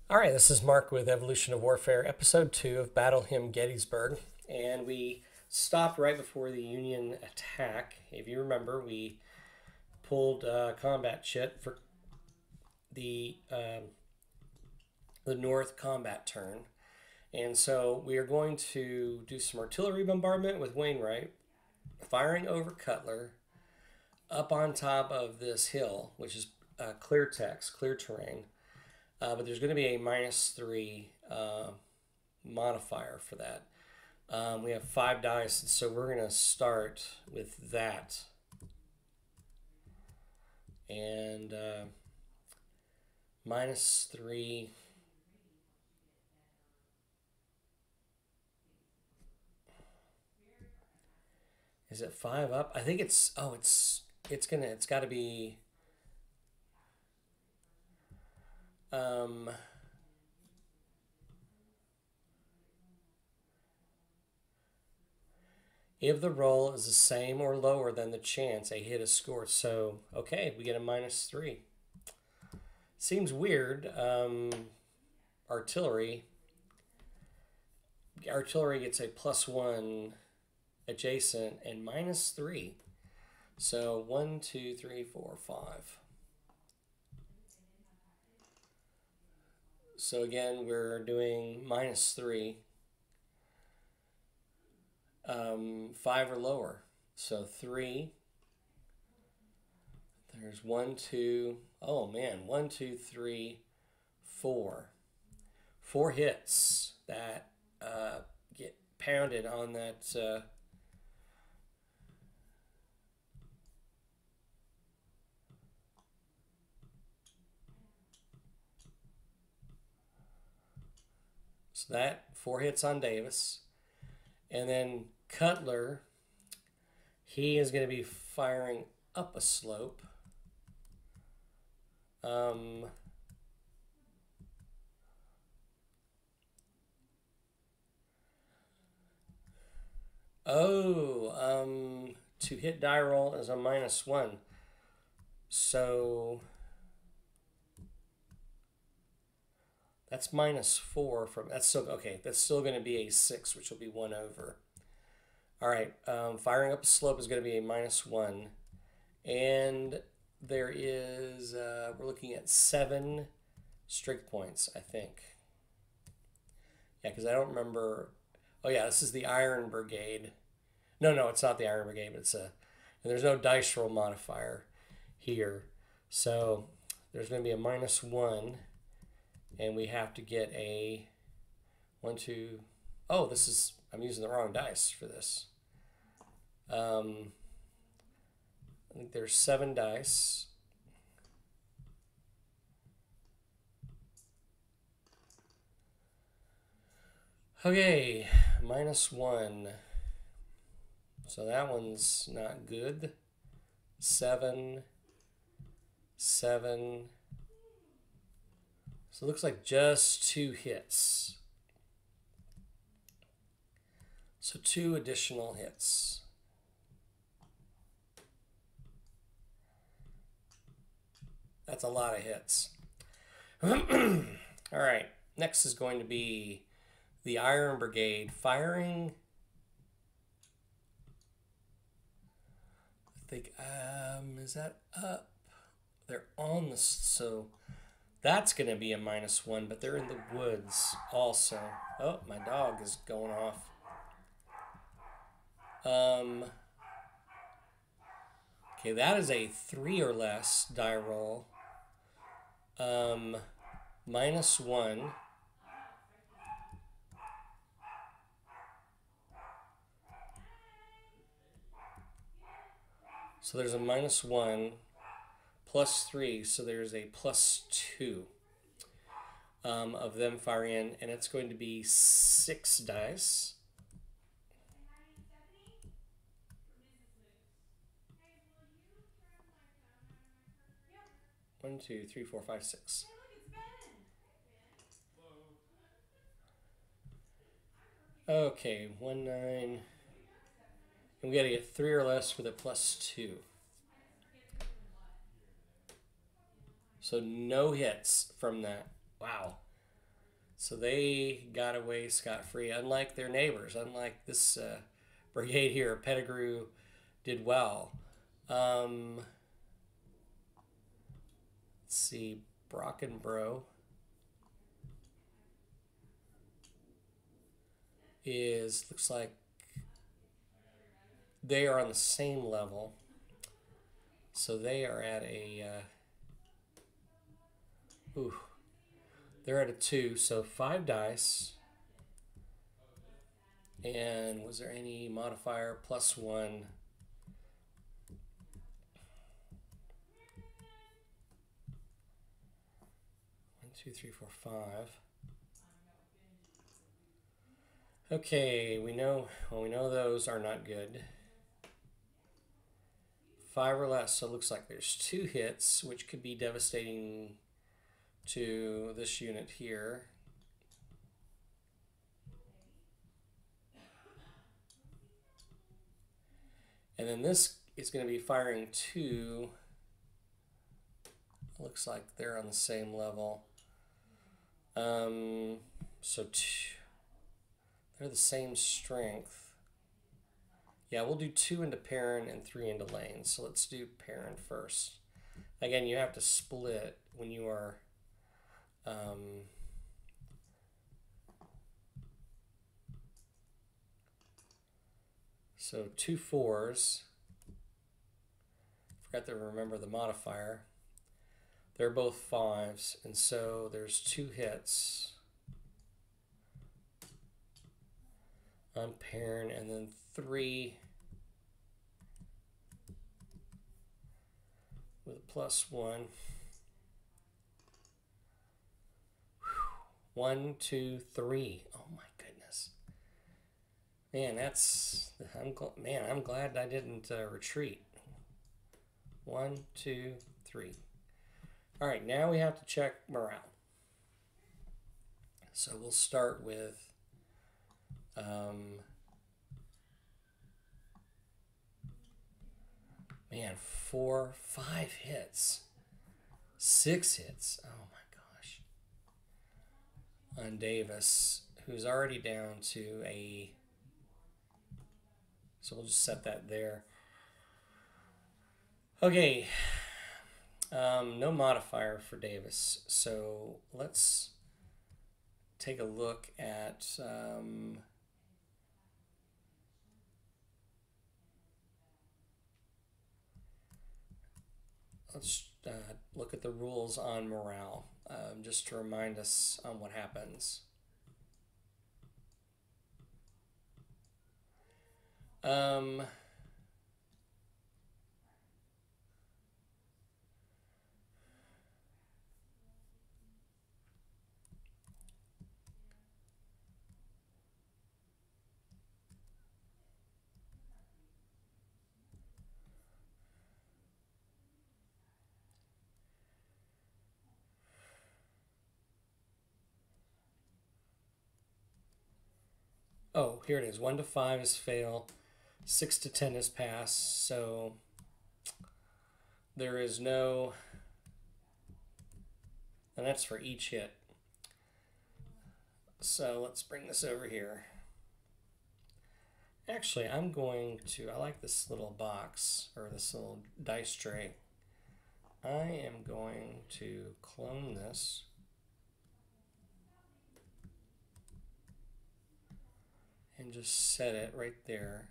All right, this is Mark with Evolution of Warfare, Episode 2 of Battlehymn Gettysburg. And we stopped right before the Union attack. If you remember, we pulled combat chit for the North combat turn. And so we are going to do some artillery bombardment with Wainwright, firing over Cutler up on top of this hill, which is clear text, clear terrain. But there's going to be a -3 modifier for that. We have 5 dice, so we're going to start with that. And -3. Is it 5 up? I think it's, oh, it's got to be, if the roll is the same or lower than the chance a hit is scored. So, okay, we get a -3. Seems weird. Artillery gets a +1 adjacent and -3. So 1, 2, 3, 4, 5. So again, we're doing -3. 5 or lower. So 3. There's 1, 2. Oh man, 1, 2, 3, 4. 4 hits that get pounded on that. So that 4 hits on Davis. And then Cutler, he is going to be firing up a slope. To hit die roll is a -1. So that's -4 from, that's still, okay, that's still going to be a 6, which will be 1 over. All right, firing up a slope is going to be a -1. And there is, we're looking at 7 strength points, I think. Yeah, because I don't remember. Oh, yeah, this is the Iron Brigade. No, it's not the Iron Brigade, but and there's no dice roll modifier here. So there's going to be a -1, and we have to get a 1, 2. Oh, I'm using the wrong dice for this. I think there's 7 dice. Okay, -1. So that one's not good. 7, 7. So it looks like just 2 hits. So 2 additional hits. That's a lot of hits. All right, next is going to be the Iron Brigade firing. I think, is that up? They're on the, so that's going to be a -1, but they're in the woods also. Oh, my dog is going off. Okay, that is a 3 or less die roll. -1. So there's a -1 +3, so there's a +2 of them firing in, and it's going to be 6 dice. 1, 2, 3, 4, 5, 6. Okay, 1, 9. And we got to get 3 or less with a +2. So no hits from that. Wow. So they got away scot-free, unlike their neighbors. Unlike this brigade here, Pettigrew did well. Let's see, Brockenbrough looks like they are on the same level. So they are at a, they're at a 2, so 5 dice. And was there any modifier? +1. 1, 2, 3, 4, 5. Okay, we know those are not good. 5 or less, so it looks like there's 2 hits, which could be devastating to this unit here. And then this is going to be firing 2. Looks like they're on the same level. So they're the same strength. Yeah, we'll do 2 into Perrin and 3 into Lane. So let's do Perrin first. Again, you have to split when you are so 2 4s. Forgot to remember the modifier. They're both 5s, and so there's 2 hits on Perrin, and then 3 with a +1. 1, 2, 3. Oh my goodness, man! I'm glad I didn't retreat. 1, 2, 3. All right, now we have to check morale. So we'll start with man, 4, 5 hits, 6 hits. Oh my gosh. On Davis, who's already down to a. So we'll just set that there. Okay. No modifier for Davis. So let's take a look at. Let's look at the rules on morale, just to remind us on what happens. Oh, here it is. 1 to 5 is fail. 6 to 10 is pass. So there is no, and that's for each hit. So let's bring this over here. Actually, I like this little box, or this little dice tray. I am going to clone this. And just set it right there.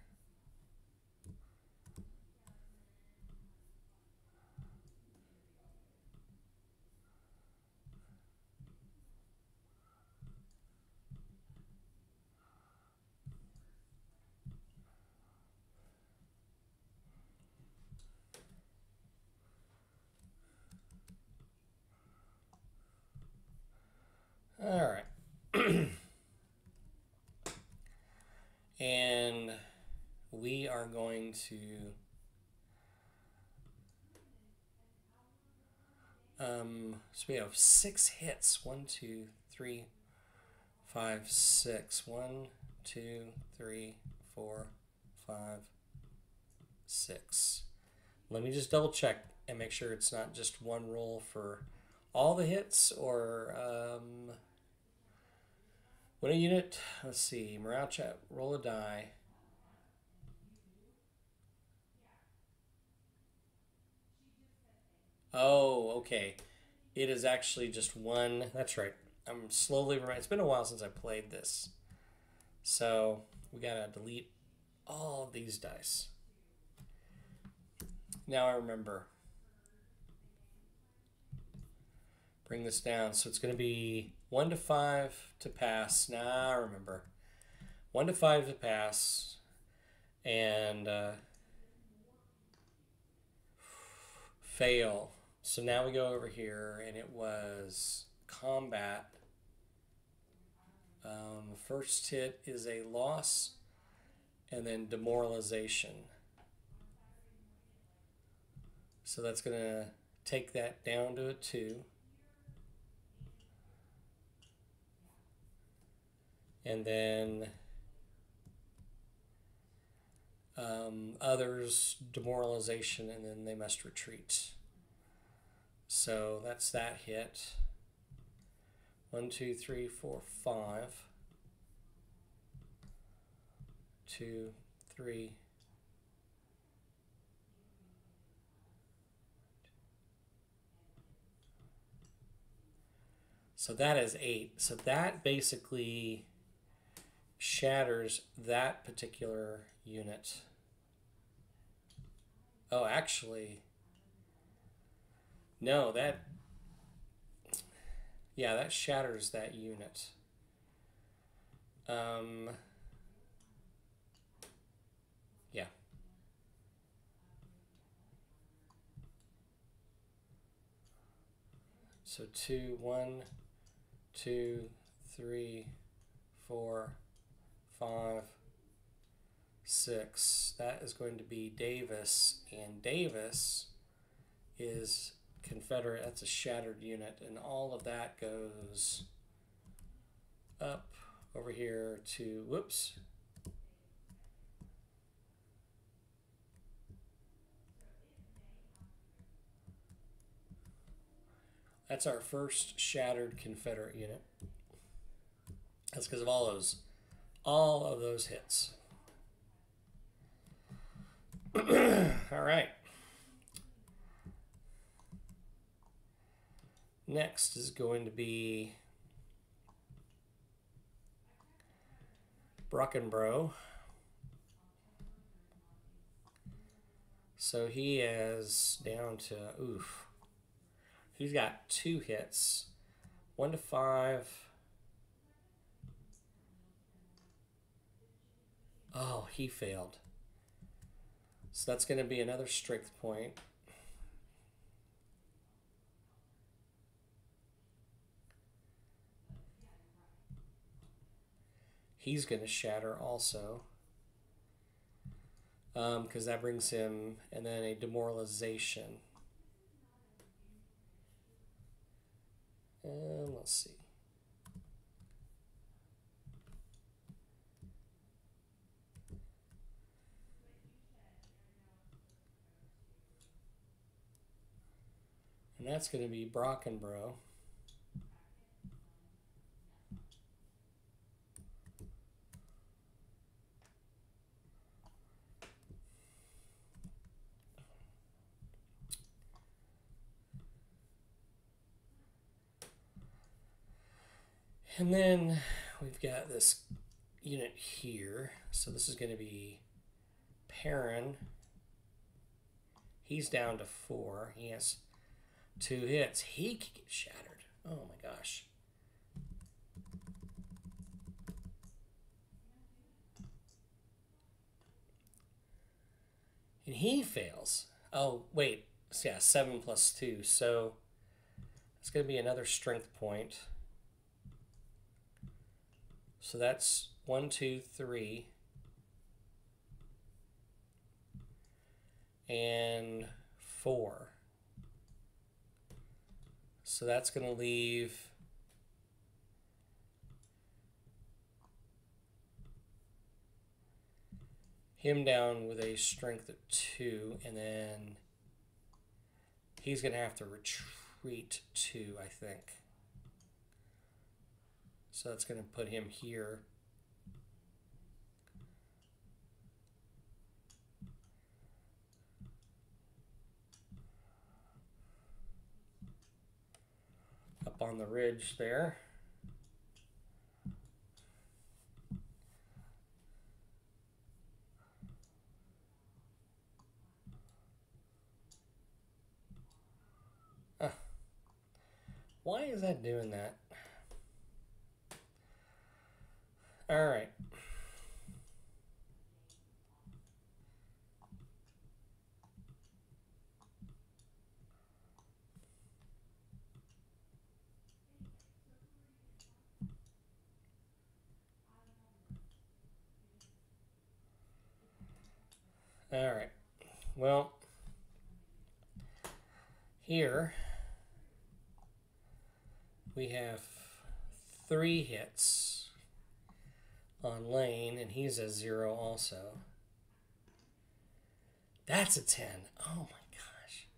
All right. And we are going to so we have 6 hits. 1, 2, 3, 5, 6. 1, 2, 3, 4, 5, 6. Let me just double check and make sure it's not just one roll for all the hits, or When a unit, let's see, morale check, roll a die. Oh, okay. It is actually just one. That's right. I'm slowly reminding. It's been a while since I played this. So we gotta delete all of these dice. Now I remember. Bring this down. So it's going to be 1 to 5 to pass. Now I remember. 1 to 5 to pass. And fail. So now we go over here, and it was combat. First hit is a loss, and then demoralization. So that's going to take that down to a 2. And then others, demoralization, and then they must retreat. So that's that hit. 1, 2, 3, 4, 5. 2, 3. So that is 8. So that basically shatters that particular unit. Oh, actually, no, that, yeah, that shatters that unit. Yeah. So 2, 1, 2, 3, 4, 5, 6. That is going to be Davis, and Davis is Confederate. That's a shattered unit, and all of that goes up over here to, whoops. That's our first shattered Confederate unit. That's because of all of those hits. All right. Next is going to be Brockenbrough. So he is down to, oof. He's got 2 hits. 1 to 5. Oh, he failed. So that's going to be another strength point. He's going to shatter also. Because that brings him, and then a demoralization. Let's see. And that's going to be Brockenbrough. And then we've got this unit here. So this is going to be Perrin. He's down to 4. He has 2 hits. He could get shattered. Oh my gosh. And he fails. Oh, wait. Yeah, 7 plus 2. So it's going to be another strength point. So that's 1, 2, 3. And 4. So that's going to leave him down with a strength of 2, and then he's going to have to retreat 2, I think. So that's going to put him here. Up on the ridge there. Why is that doing that? All right. All right. Well, here we have 3 hits on Lane, and he's a 0 also. That's a 10. Oh my gosh.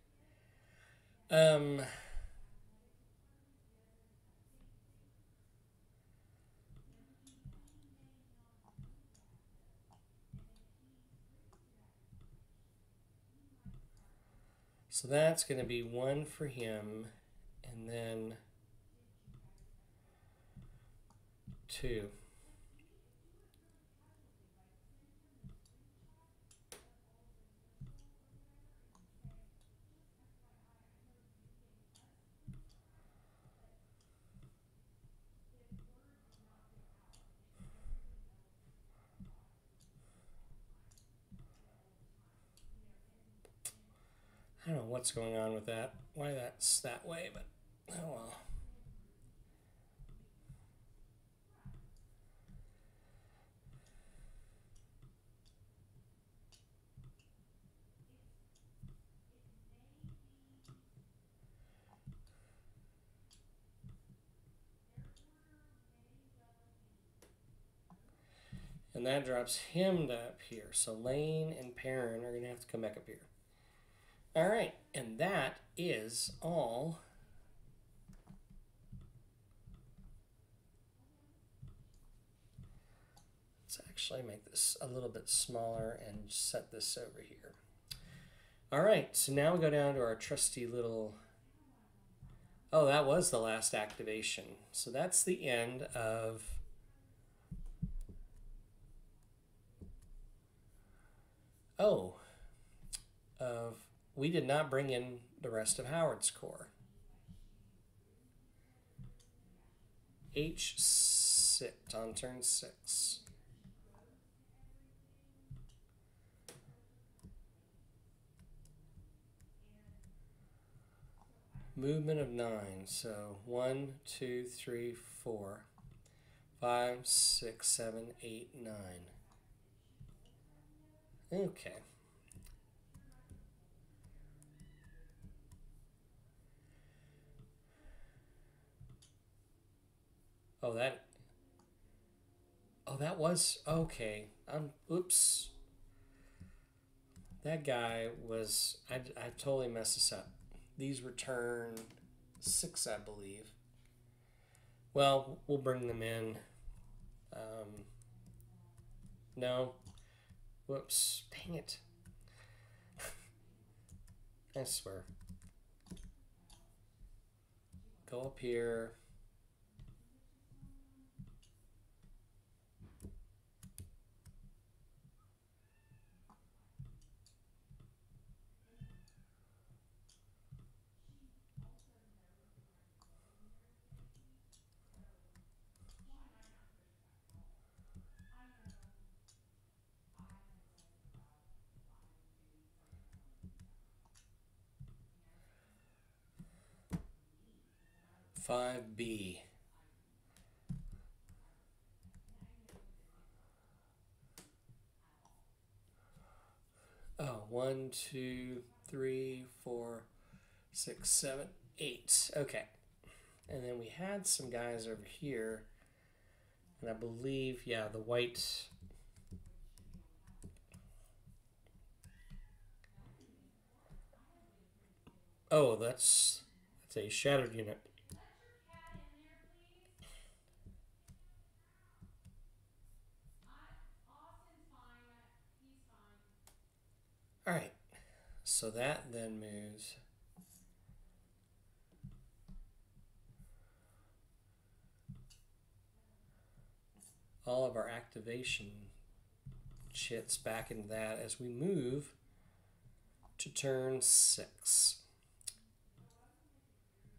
So that's going to be 1 for him, and then 2. I don't know what's going on with that, why that's that way, but oh well. And that drops him to up here. So Lane and Perrin are going to have to come back up here. All right, and that is all. Let's actually make this a little bit smaller and set this over here. All right, so now we go down to our trusty little... Oh, that was the last activation. So that's the end of... Oh, we did not bring in the rest of Howard's Corps. H sit on turn 6. Movement of 9. So 1, 2, 3, 4, 5, 6, 7, 8, 9. Okay. Oh, that was okay. Oops. That guy was, I totally messed this up. These were turn 6, I believe. Well, we'll bring them in. No. Whoops. Dang it. I swear. Go up here. Five B. Oh, 1, 2, 3, 4, 6, 7, 8. Okay. And then we had some guys over here. And I believe, yeah, the white... Oh, that's a shattered unit. All right, so that then moves all of our activation chits back into that as we move to turn 6.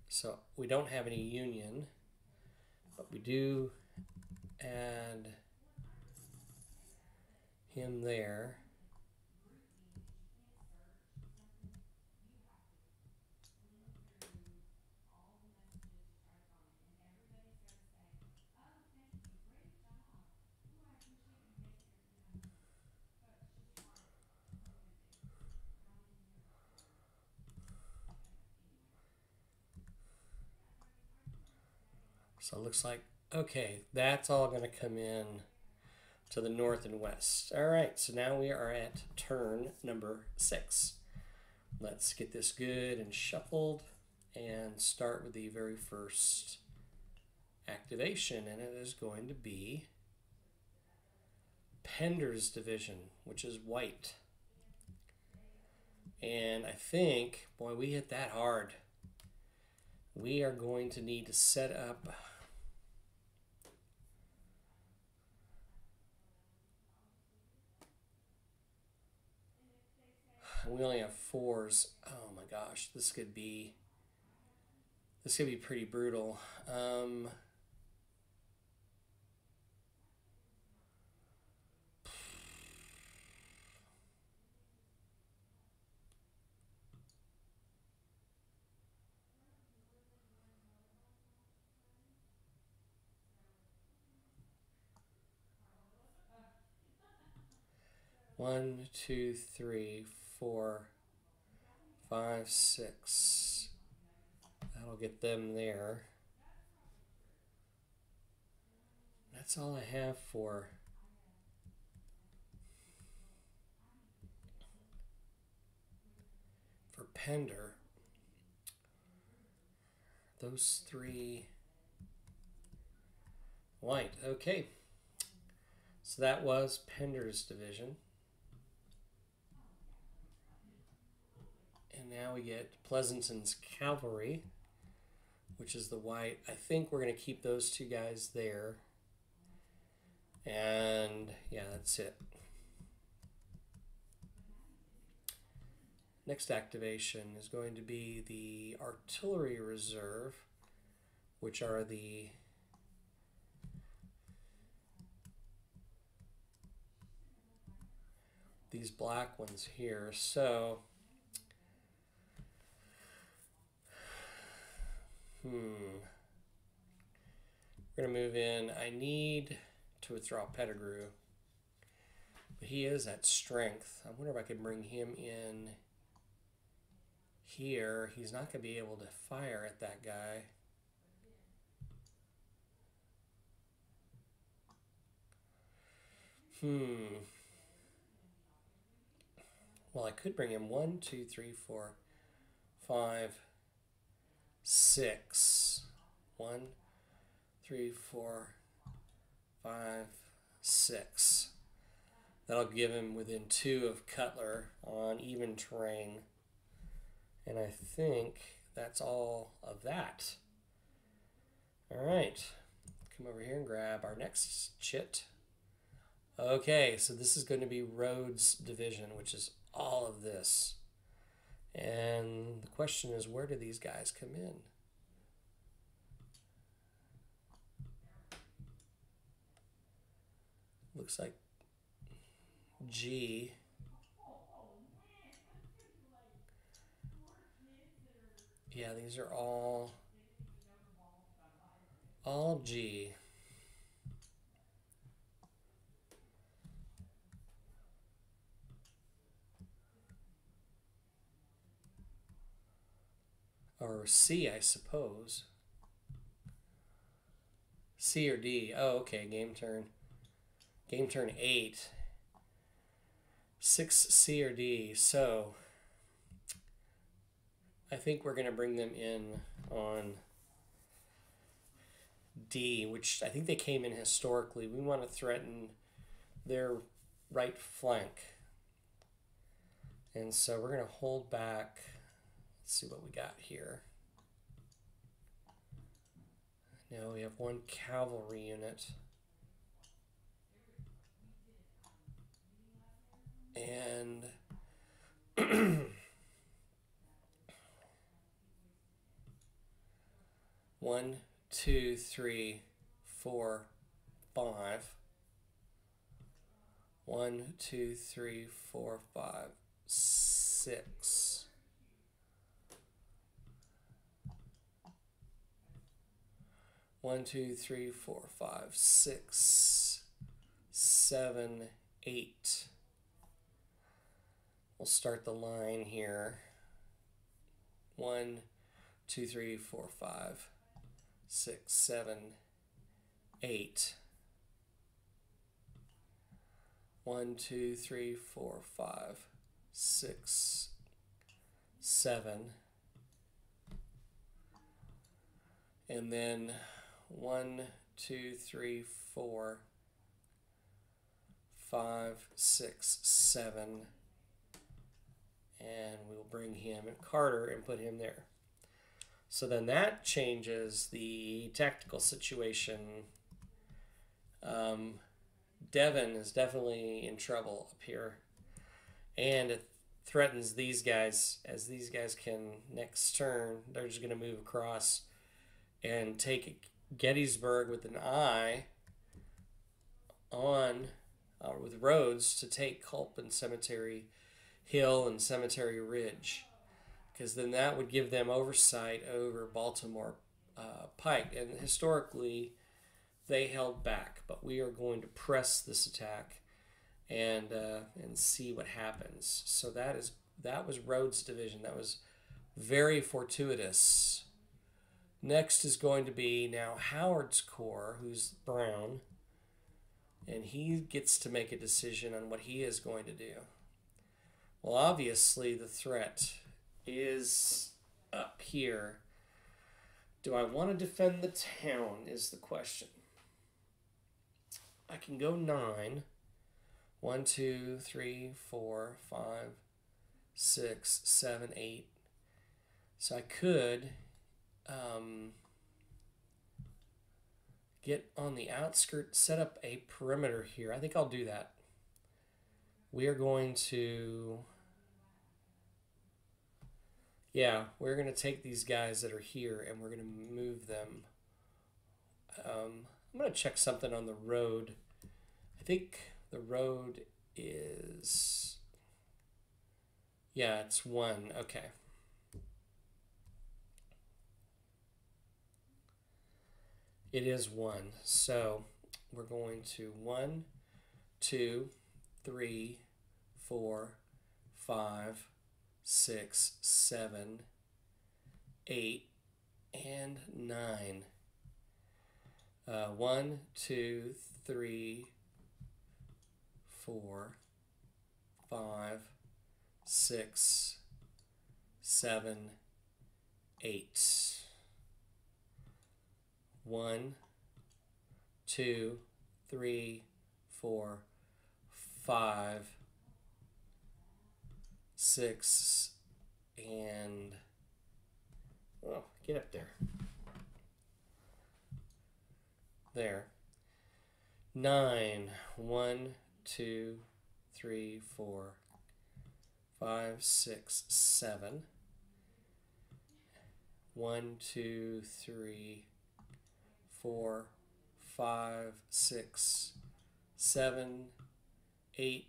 So we don't have any union, but we do add him there. So it looks like, okay, that's all going to come in to the north and west. All right, so now we are at turn number 6. Let's get this good and shuffled and start with the very first activation, and it is going to be Pender's division, which is white. And I think, boy, we hit that hard. We are going to need to set up we only have 4s. Oh my gosh, this could be pretty brutal. 1, 2, 3, 4, 5, 6. That'll get them there. That's all I have for Pender. Those 3 white. Okay. So that was Pender's division. And now we get Pleasanton's cavalry, which is the white. I think we're going to keep those 2 guys there. And yeah, that's it. Next activation is going to be the artillery reserve, which are these black ones here. So we're going to move in. I need to withdraw Pettigrew, but he is at strength. I wonder if I could bring him in here. He's not going to be able to fire at that guy. Well, I could bring him 1, 2, 3, 4, 5, 6. 1, 3, 4, 5, 6. That'll give him within 2 of Cutler on even terrain. And I think that's all of that. All right, come over here and grab our next chit. Okay, so this is going to be Rhodes' division, which is all of this. And the question is, where do these guys come in? Looks like G. Yeah, these are all G. Or C, I suppose. C or D. Oh, okay, game turn. Game turn 8. 6 C or D. So I think we're going to bring them in on D, which I think they came in historically. We want to threaten their right flank. And so we're going to hold back. Let's see what we got here. Now we have one cavalry unit. And 1, 2, 3, 4, 5. 1, 2, 3, 4, 5, 6. 1, 2, 3, 4, 5, 6, 7, 8. We'll start the line here. 1, 2, 3, 4, 5, 6, 7, 8. 1, 2, 3, 4, 5, 6, 7. And then 1, 2, 3, 4, 5, 6, 7. And we'll bring him and Carter and put him there. So then that changes the tactical situation. Devon is definitely in trouble up here. And it threatens these guys, as these guys can next turn, they're just going to move across and take Gettysburg with an eye on, with roads to take Culp and Cemetery Hill and Cemetery Ridge, because then that would give them oversight over Baltimore Pike. And historically, they held back, but we are going to press this attack and see what happens. So that was Rhodes' division. That was very fortuitous. Next is going to be now Howard's Corps, who's Brown, and he gets to make a decision on what he is going to do. Well, obviously the threat is up here. Do I want to defend the town is the question. I can go 9. 1, 2, 3, 4, 5, 6, 7, 8. So I could get on the outskirts, set up a perimeter here. I think I'll do that. We are going to, we're going to take these guys that are here and we're going to move them. I'm going to check something on the road. I think the road is, it's 1. Okay. It is 1. So we're going to 1, 2, 3, 4, 5, 6, 7, 8, and 9. 1, 2, 3, 4, 5, 6, 7, 8. 1, 2, 3, 4, 5, 6, and get up there. There. 9. 1, 2, 3, 4, 5, 6, 7. 1, 2, 3, 4, 5, 6, 7, 8,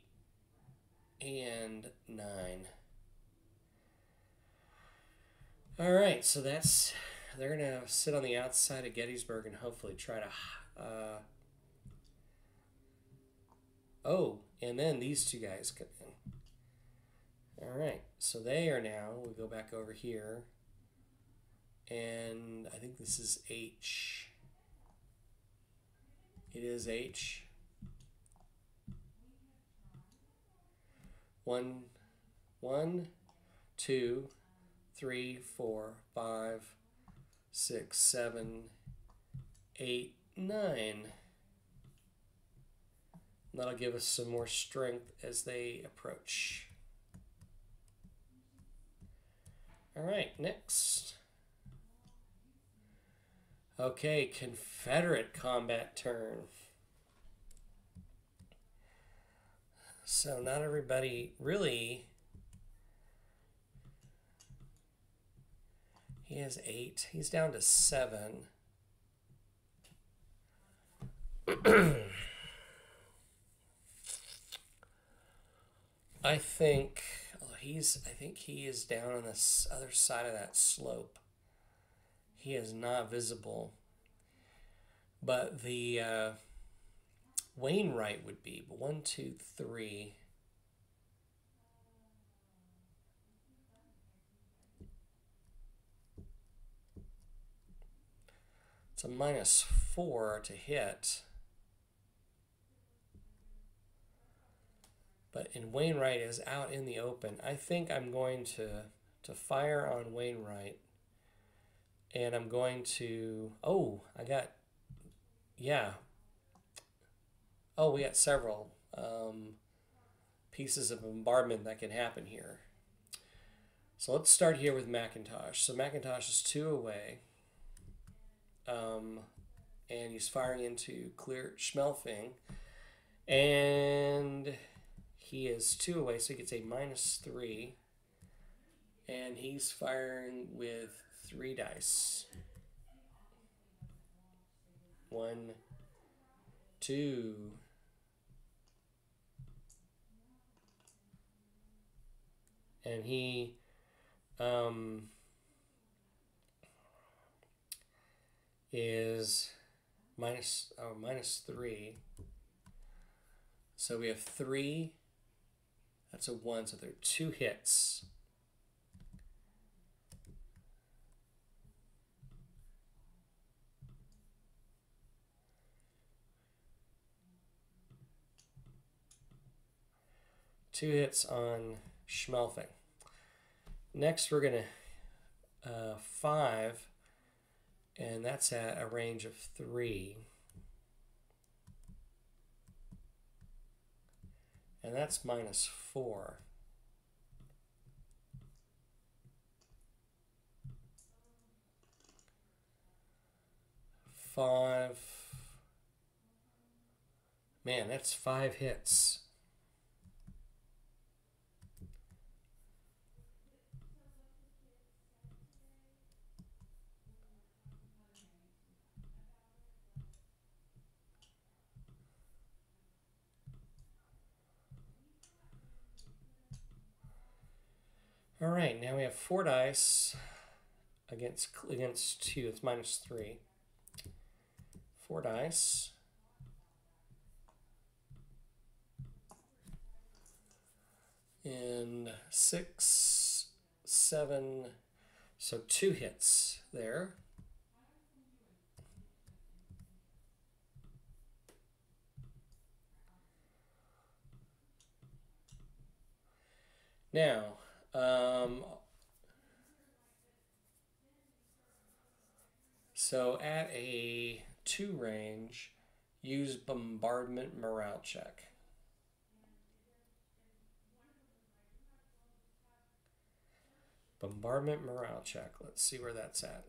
and 9. All right, so they're going to sit on the outside of Gettysburg and hopefully try to, and then these two guys come in. All right, so they are now, we'll go back over here, and I think this is H. It is H. 1, 2, 3, 4, 5, 6, 7, 8, 9. That'll give us some more strength as they approach. All right, next. Okay, Confederate combat turn. So not everybody really. He has 8. He's down to 7. I think I think he is down on this other side of that slope. He is not visible. But the Wainwright would be 1, 2, 3. It's a -4 to hit. But in Wainwright is out in the open. I think I'm going to fire on Wainwright. And I'm going to... Oh, I got... Yeah. Oh, we got several pieces of bombardment that can happen here. So let's start here with McIntosh. So McIntosh is 2 away. And he's firing into clear Schmelfing. And he is 2 away, so he gets a -3. And he's firing with 3 dice. 1, 2. And he is -3. So we have 3. That's a 1, so there are 2 hits. Two hits on Schmelfing. Next, we're going to 5, and that's at a range of 3. And that's -4. Five. Man, that's 5 hits. All right, now we have 4 dice against 2. It's -3. 4 dice. And 6, 7, so 2 hits there. Now, so at a 2 range, use bombardment morale check. Bombardment morale check. Let's see where that's at.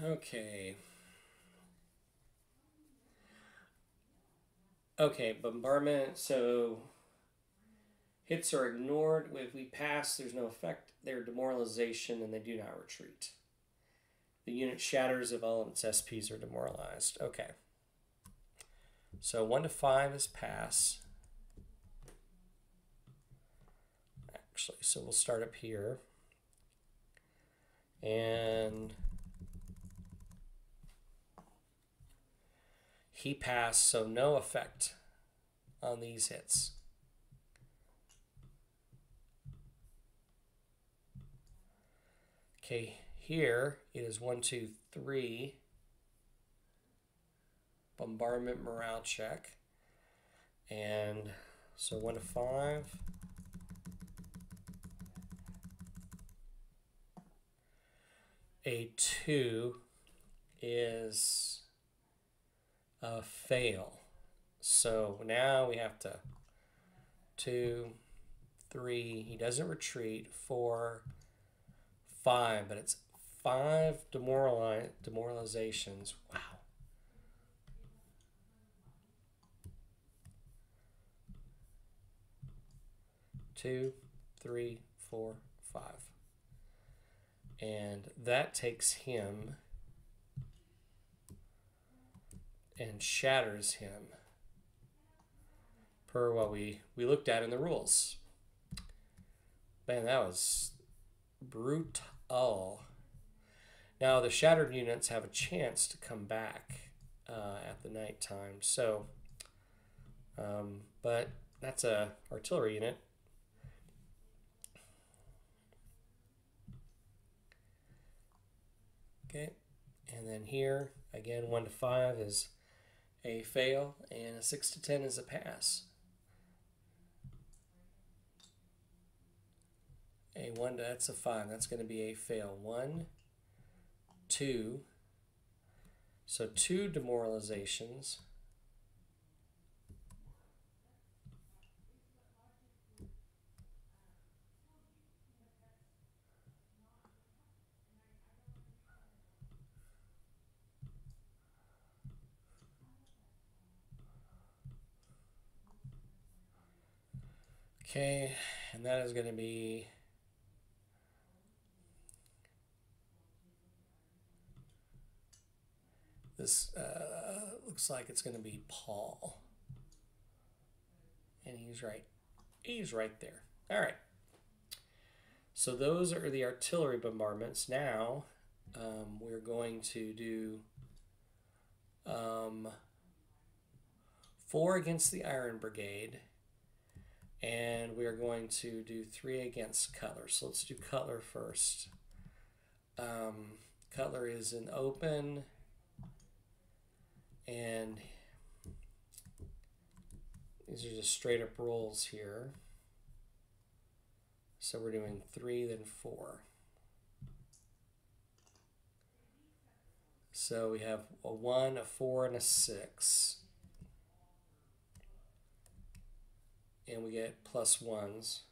Okay. Okay, bombardment. So hits are ignored. If we pass, there's no effect. They're demoralization and they do not retreat. The unit shatters if all of its SPs are demoralized. Okay. So 1 to 5 is pass. Actually, so we'll start up here. And he passed, so no effect on these hits. Okay, here it is 1, 2, 3. Bombardment morale check. And so 1 to 5. A 2 is a fail. So now we have to 2, 3, he doesn't retreat, 4, 5, but it's 5 demoralizations. Wow. Two, 3, 4, 5. And that takes him and shatters him per what we looked at in the rules. Man, that was brutal. Now the shattered units have a chance to come back at the night time. So, but that's a artillery unit. Okay, and then here again, 1 to 5 is a fail, and a 6 to 10 is a pass. A 1 to, that's a 5. That's going to be a fail. 1, 2. So 2 demoralizations. Okay, and that is going to be this. Looks like it's going to be Paul, and he's right. He's right there. All right. So those are the artillery bombardments. Now we're going to do 4 against the Iron Brigade. And we are going to do 3 against Cutler. So let's do Cutler first. Cutler is an open, and these are just straight up rolls here. So we're doing 3, then 4. So we have a 1, a 4, and a 6. And we get +1s.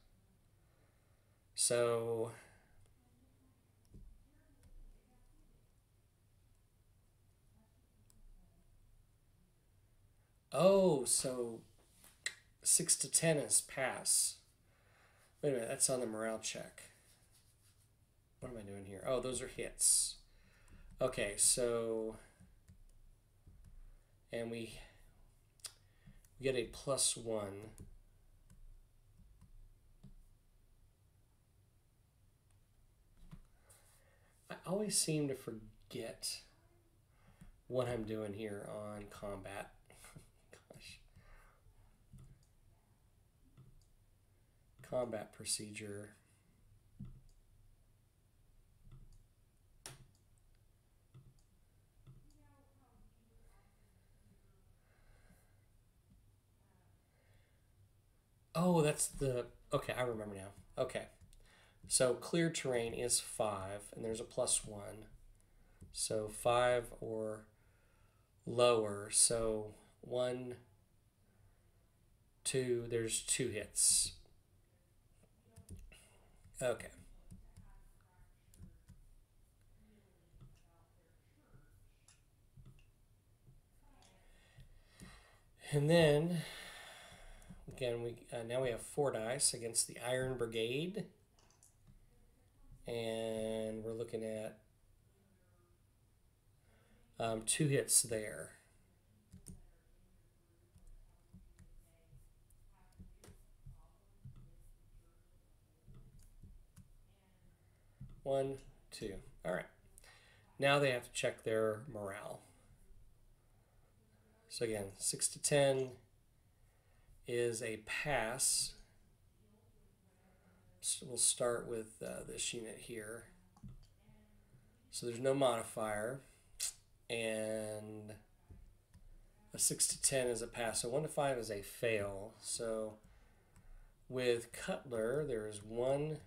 So so 6 to 10 is pass. Wait a minute, that's on the morale check. What am I doing here? Oh, those are hits. Okay, so and we get a +1. I always seem to forget what I'm doing here on combat. Gosh. Combat procedure. Oh, that's the, okay, I remember now. Okay. So clear terrain is 5, and there's a +1. So 5 or lower. So 1, 2, there's 2 hits. Okay. And then, again, now we have 4 dice against the Iron Brigade. And we're looking at 2 hits there. One, 2. All right. Now they have to check their morale. So again, 6 to 10 is a pass. So we'll start with this unit here. So there's no modifier. And a 6 to 10 is a pass. So 1 to 5 is a fail. So with Cutler, there is 1,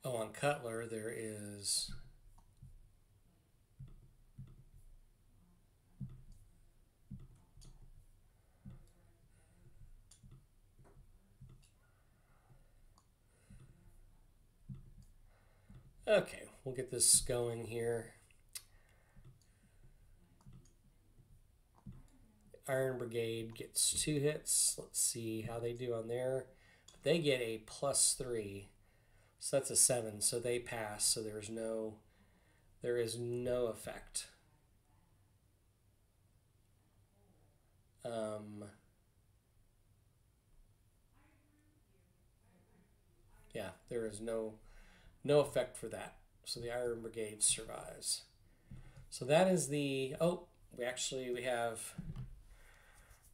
Oh, on Cutler there is... Okay, we'll get this going here. Iron Brigade gets 2 hits. Let's see how they do on there. They get a +3, so that's a 7. So they pass. So there is no effect. Yeah, there is no effect for that. So the Iron Brigade survives. So that is the... Oh, we have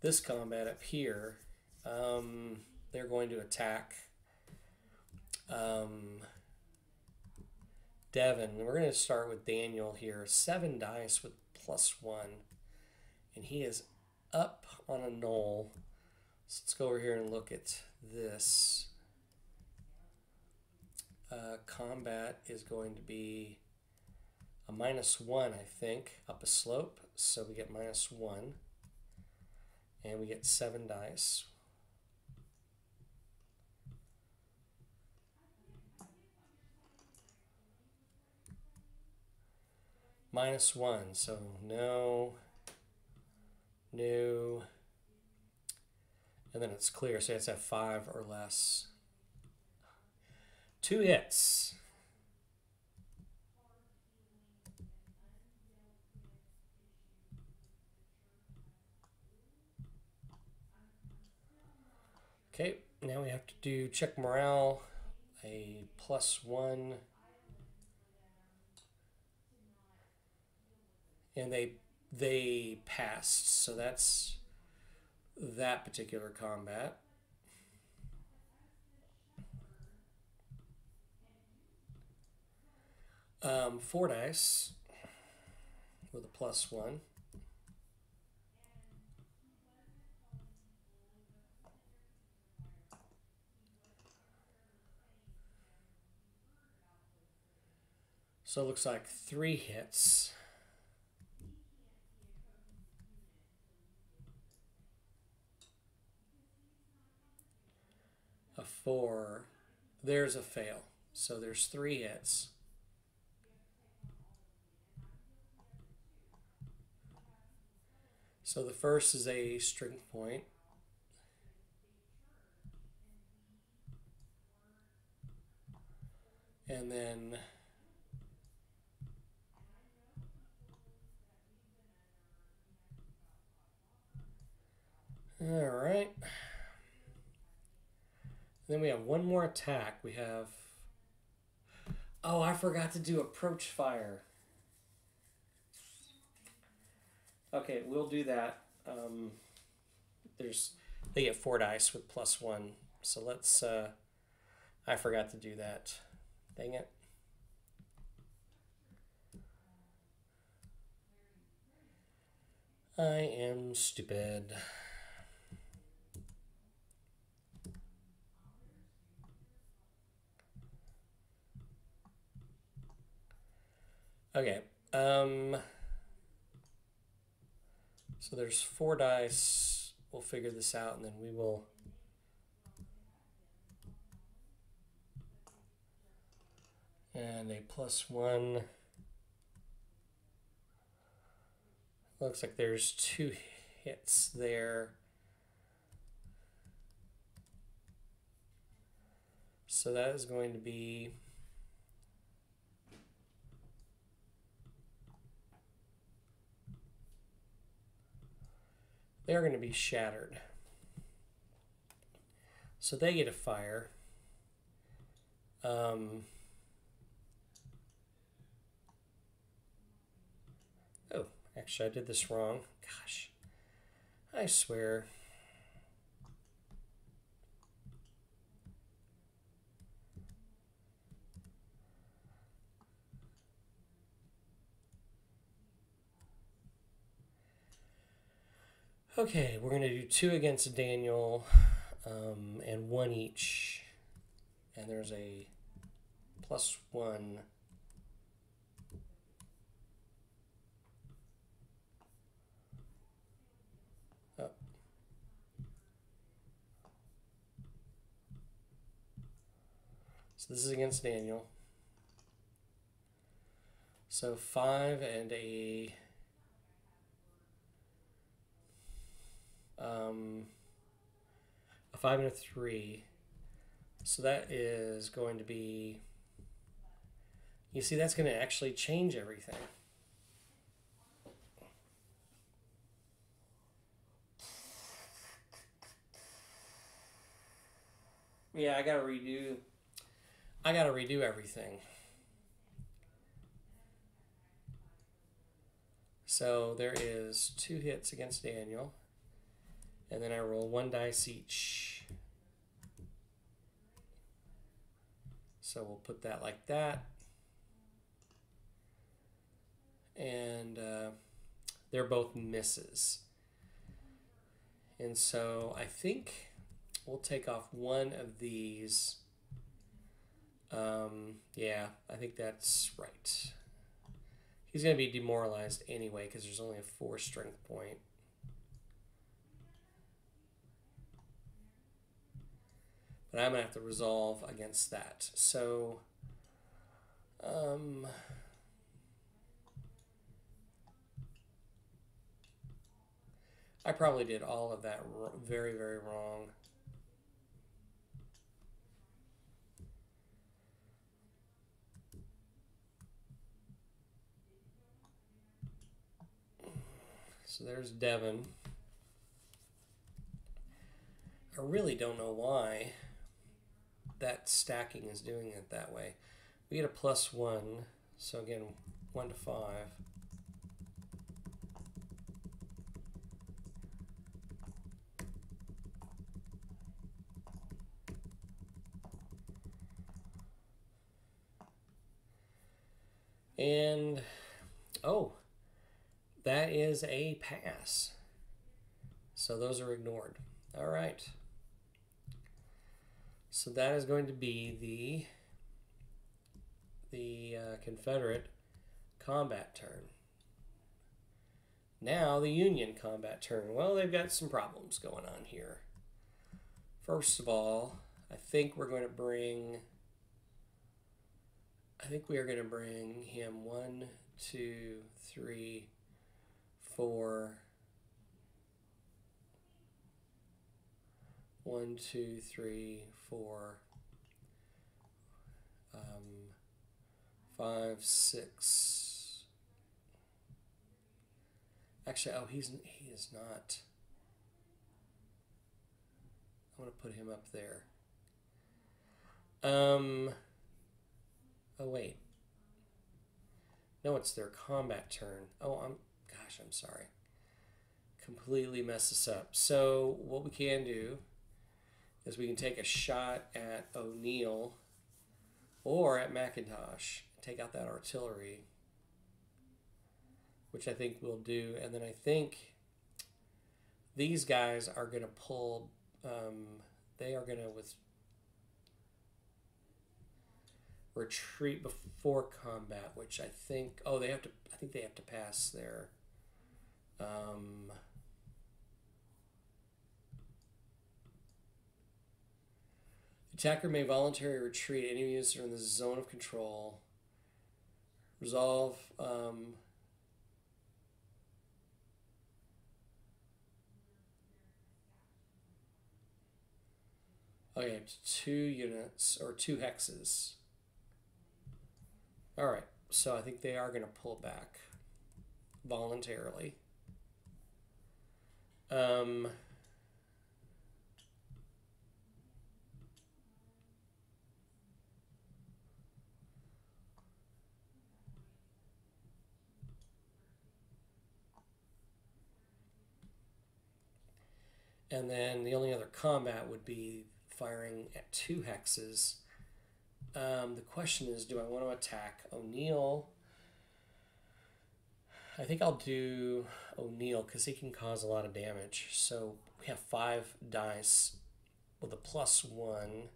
this combat up here. They're going to attack Devon. We're going to start with Daniel here. 7 dice with +1. And he is up on a knoll. So let's go over here and look at this. Combat is going to be a -1, I think, up a slope. So we get -1. And we get 7 dice. -1, so no. And then it's clear, so it's at 5 or less. 2 hits. Okay, now we have to do check morale, a +1. And they passed, so that's that particular combat. 4 dice with a +1. So it looks like 3 hits. A 4. There's a fail. So there's 3 hits. So the first is a strength point. And then all right. Then we have one more attack. We have... Oh, I forgot to do approach fire. Okay, we'll do that. They get 4 dice with +1. So let's... I forgot to do that. Dang it. I am stupid. Okay. So there's 4 dice. We'll figure this out, and then we will... And a +1. Looks like there's 2 hits there. So that is going to be... They're going to be shattered. So they get a fire. Oh, actually, I did this wrong. Gosh, I swear. Okay, we're going to do 2 against Daniel, and 1 each. And there's a +1. Oh. So this is against Daniel. So 5 and a 5 and a 3. So that is going to be, you see, that's going to actually change everything. Yeah, I gotta redo everything. So there is 2 hits against Daniel, and then I roll 1 dice each. So we'll put that like that. And they're both misses. And so I think we'll take off one of these. Yeah, I think that's right. He's going to be demoralized anyway because there's only a 4 strength point. But I'm going to have to resolve against that. So, I probably did all of that very, very wrong. So there's Devin. I really don't know why that stacking is doing it that way. We get a +1, so again, 1 to 5. And, oh, that is a pass. So those are ignored. All right. So that is going to be the Confederate combat turn. Now the Union combat turn. Well, they've got some problems going on here. First of all, I think we are going to bring him 1, 2, 3, 4. 1, 2, 3, 4, 5, 6. Actually, oh, he is not. I want to put him up there. Oh wait. No, it's their combat turn. Oh, I'm sorry. Completely messed this up. So what we can do is we can take a shot at O'Neill or at McIntosh, take out that artillery, which I think we'll do. And then I think these guys are going to pull, they are going to retreat before combat, which I think, I think they have to pass their, attacker may voluntarily retreat. Any units are in the zone of control. Resolve. Okay, 2 units or 2 hexes. All right, so I think they are going to pull back voluntarily. And then the only other combat would be firing at 2 hexes. The question is, do I want to attack O'Neill? I think I'll do O'Neill because he can cause a lot of damage. So we have 5 dice with a +1.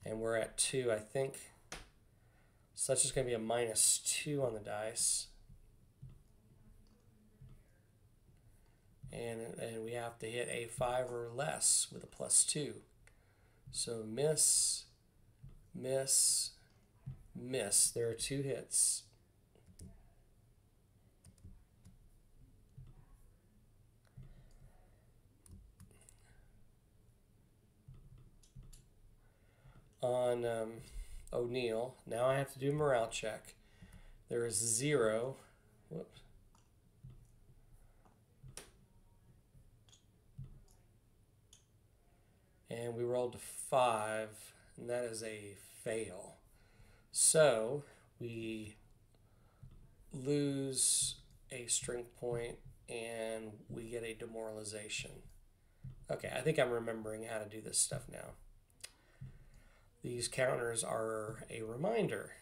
And we're at 2. I think So that's just going to be a -2 on the dice. And we have to hit a 5 or less with a +2. So miss, miss, miss. There are 2 hits. On O'Neill. Now I have to do morale check. There is 0. Whoops. And we rolled a 5, and that is a fail. So we lose a strength point and we get a demoralization. Okay, I think I'm remembering how to do this stuff now. These counters are a reminder.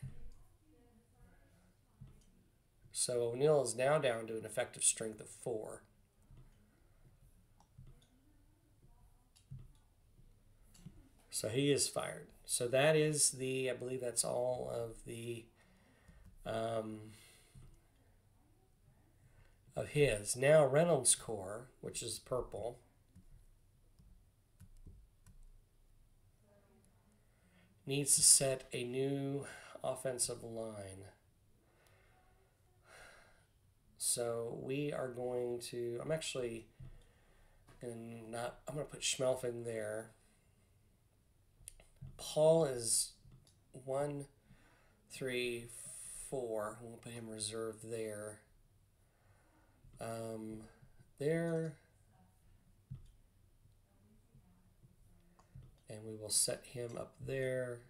So O'Neill is now down to an effective strength of 4. So he is fired. So that is the, I believe that's all of the, of his. Now Reynolds' Corps, which is purple, needs to set a new offensive line. So we are going to, I'm actually going to put Schmelfin there. Paul is 1, 3, 4. We'll put him reserve there. There. And we will set him up there.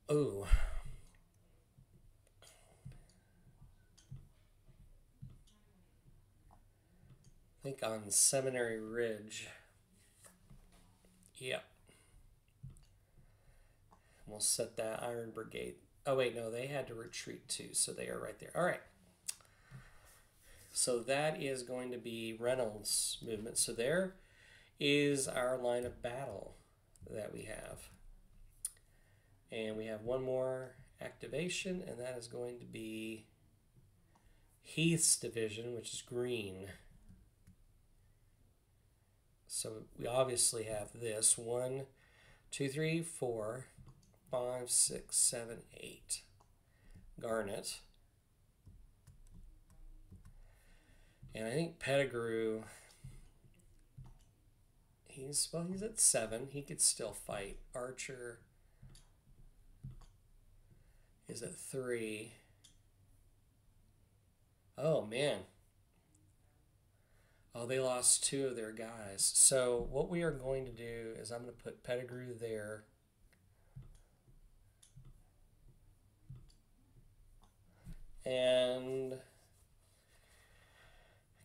Oh. I think on Seminary Ridge. Yep. We'll set that Iron Brigade. Oh, wait, no, they had to retreat too, so they are right there. All right. So that is going to be Reynolds' movement. So there is our line of battle that we have. And we have one more activation, and that is going to be Heath's division, which is green. So we obviously have this 1, 2, 3, 4, 5, 6, 7, 8. Garnet. And I think Pettigrew, he's at 7. He could still fight. Archer is at 3. Oh, man. Oh, they lost 2 of their guys. So what we are going to do is I'm going to put Pettigrew there. And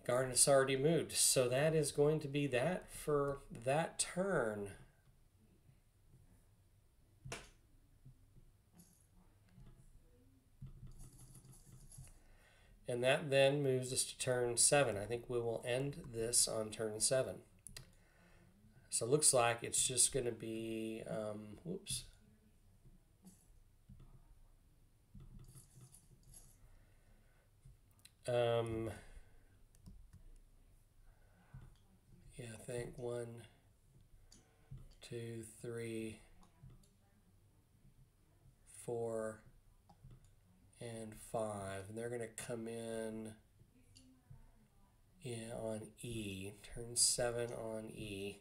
Garnet's already moved. So that is going to be that for that turn. And that then moves us to turn 7. I think we will end this on turn 7. So it looks like it's just going to be, whoops. Yeah, I think 1, 2, 3, 4, and 5. And they're going to come in on E. Turn 7 on E.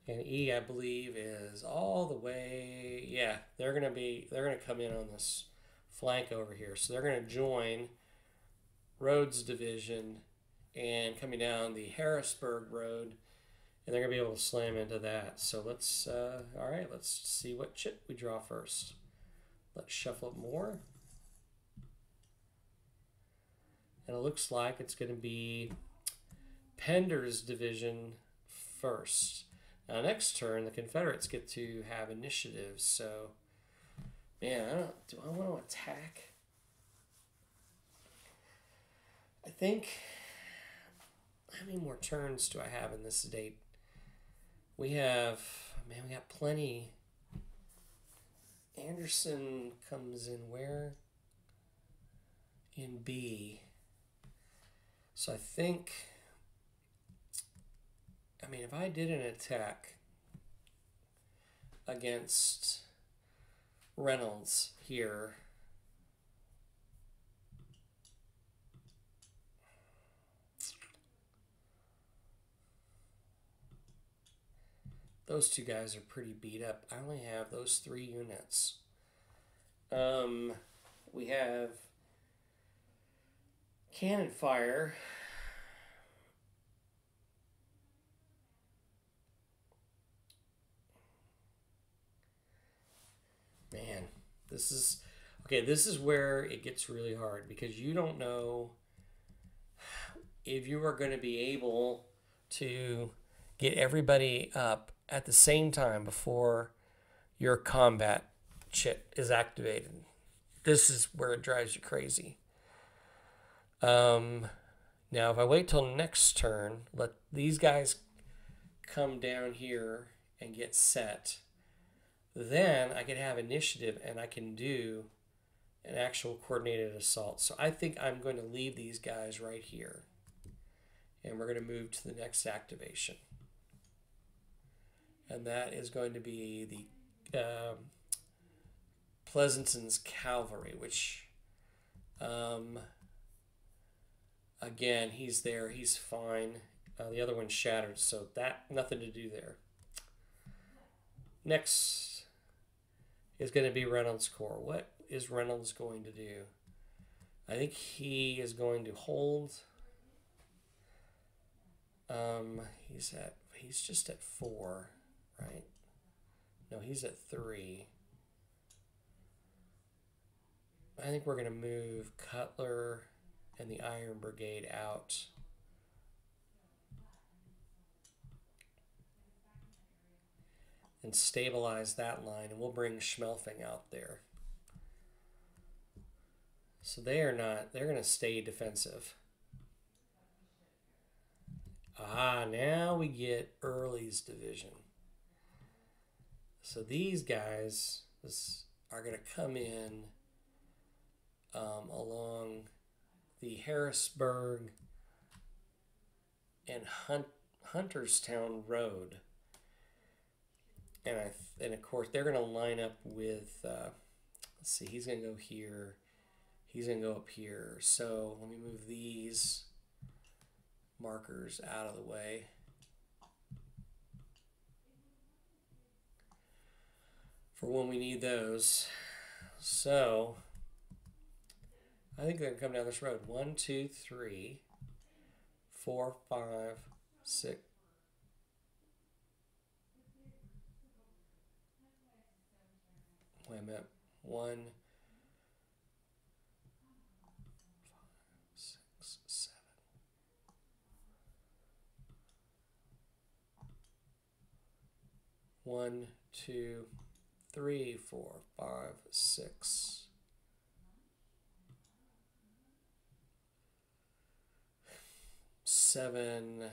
And E, I believe, is all the way, yeah, they're going to come in on this flank over here. So they're going to join Rhodes' division and coming down the Harrisburg Road, and they're going to be able to slam into that. So let's, all right, let's see what chip we draw first. Let's shuffle it more. And it looks like it's going to be Pender's division first. Now, next turn, the Confederates get to have initiative. So, man, do I want to attack? I think, how many more turns do I have in this date? We have Man, we got plenty. Anderson comes in where? In B. So I think, I mean, if I did an attack against Reynolds here, those two guys are pretty beat up. I only have those 3 units. We have cannon fire. Man, this is okay. This is where it gets really hard because you don't know if you are going to be able to get everybody up at the same time before your combat chit is activated. This is where it drives you crazy. Now, if I wait till next turn, let these guys come down here and get set, then I can have initiative and I can do an actual coordinated assault. So I think I'm going to leave these guys right here. And we're going to move to the next activation. And that is going to be the Pleasanton's Cavalry, which, again, he's there. He's fine. The other one's shattered, so that nothing to do there. Next is going to be Reynolds' Corps. What is Reynolds going to do? I think he is going to hold. He's just at 4, right? No, he's at 3. I think we're going to move Cutler and the Iron Brigade out. And stabilize that line, and we'll bring Schmelfing out there. So they're going to stay defensive. Now we get Early's division. So these guys are going to come in along the Harrisburg and Hunterstown Road. And of course, they're going to line up with, let's see, he's going to go here. He's going to go up here. So let me move these markers out of the way. For when we need those. So I think they're going to come down this road. 1, 2, 3, 4, 5, 6. Wait a minute. 1, 5, 6, 7. 1, 2, 3, 4, 5, 6. 7.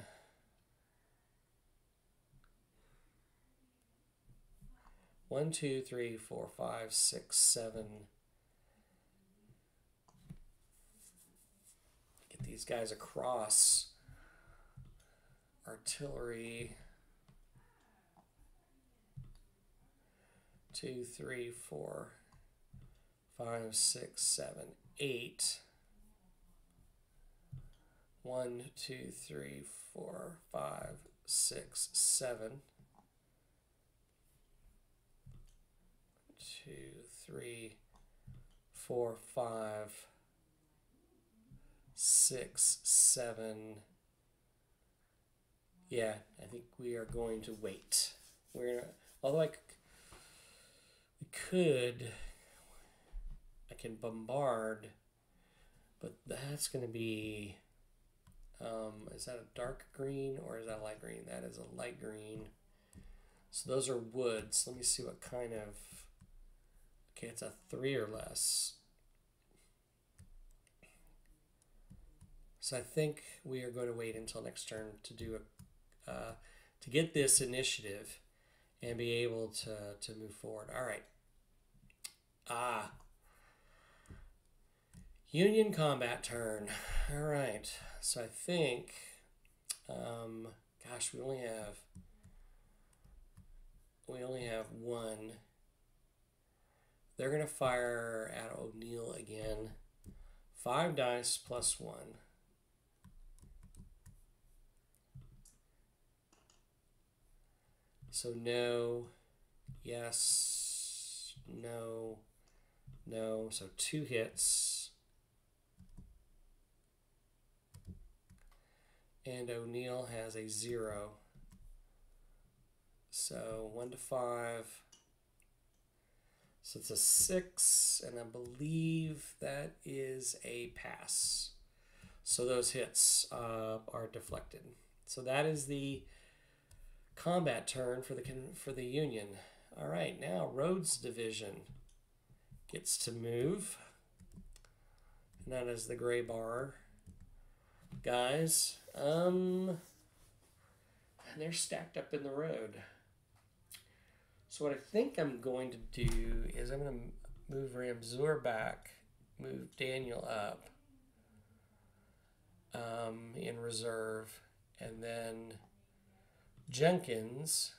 1, 2, 3, 4, 5, 6, 7. Get these guys across. Artillery. 2, 3, 4, 5, 6, 7, 8. 1, 2, 3, 4, 5, 6, 7. 2, 3, 4, 5, 6, 7. Yeah, I think we are going to wait. Although I can bombard, but that's going to be, is that a dark green or is that a light green? That is a light green. So those are woods. Let me see what kind of, okay, it's a 3 or less. So I think we are going to wait until next turn to do to get this initiative. and be able to move forward. All right. Union combat turn. All right. So I think, gosh, we only have one. They're gonna fire at O'Neill again. 5 dice plus 1. So no, yes, no, no. So 2 hits. And O'Neill has a 0. So 1 to 5. So it's a 6, and I believe that is a pass. So those hits are deflected. So that is the combat turn for the Union. All right, now Rhodes Division gets to move, and that is the gray bar, guys. And they're stacked up in the road. So what I think I'm going to do is I'm going to move Ramzur back, move Daniel up in reserve, and then Jenkins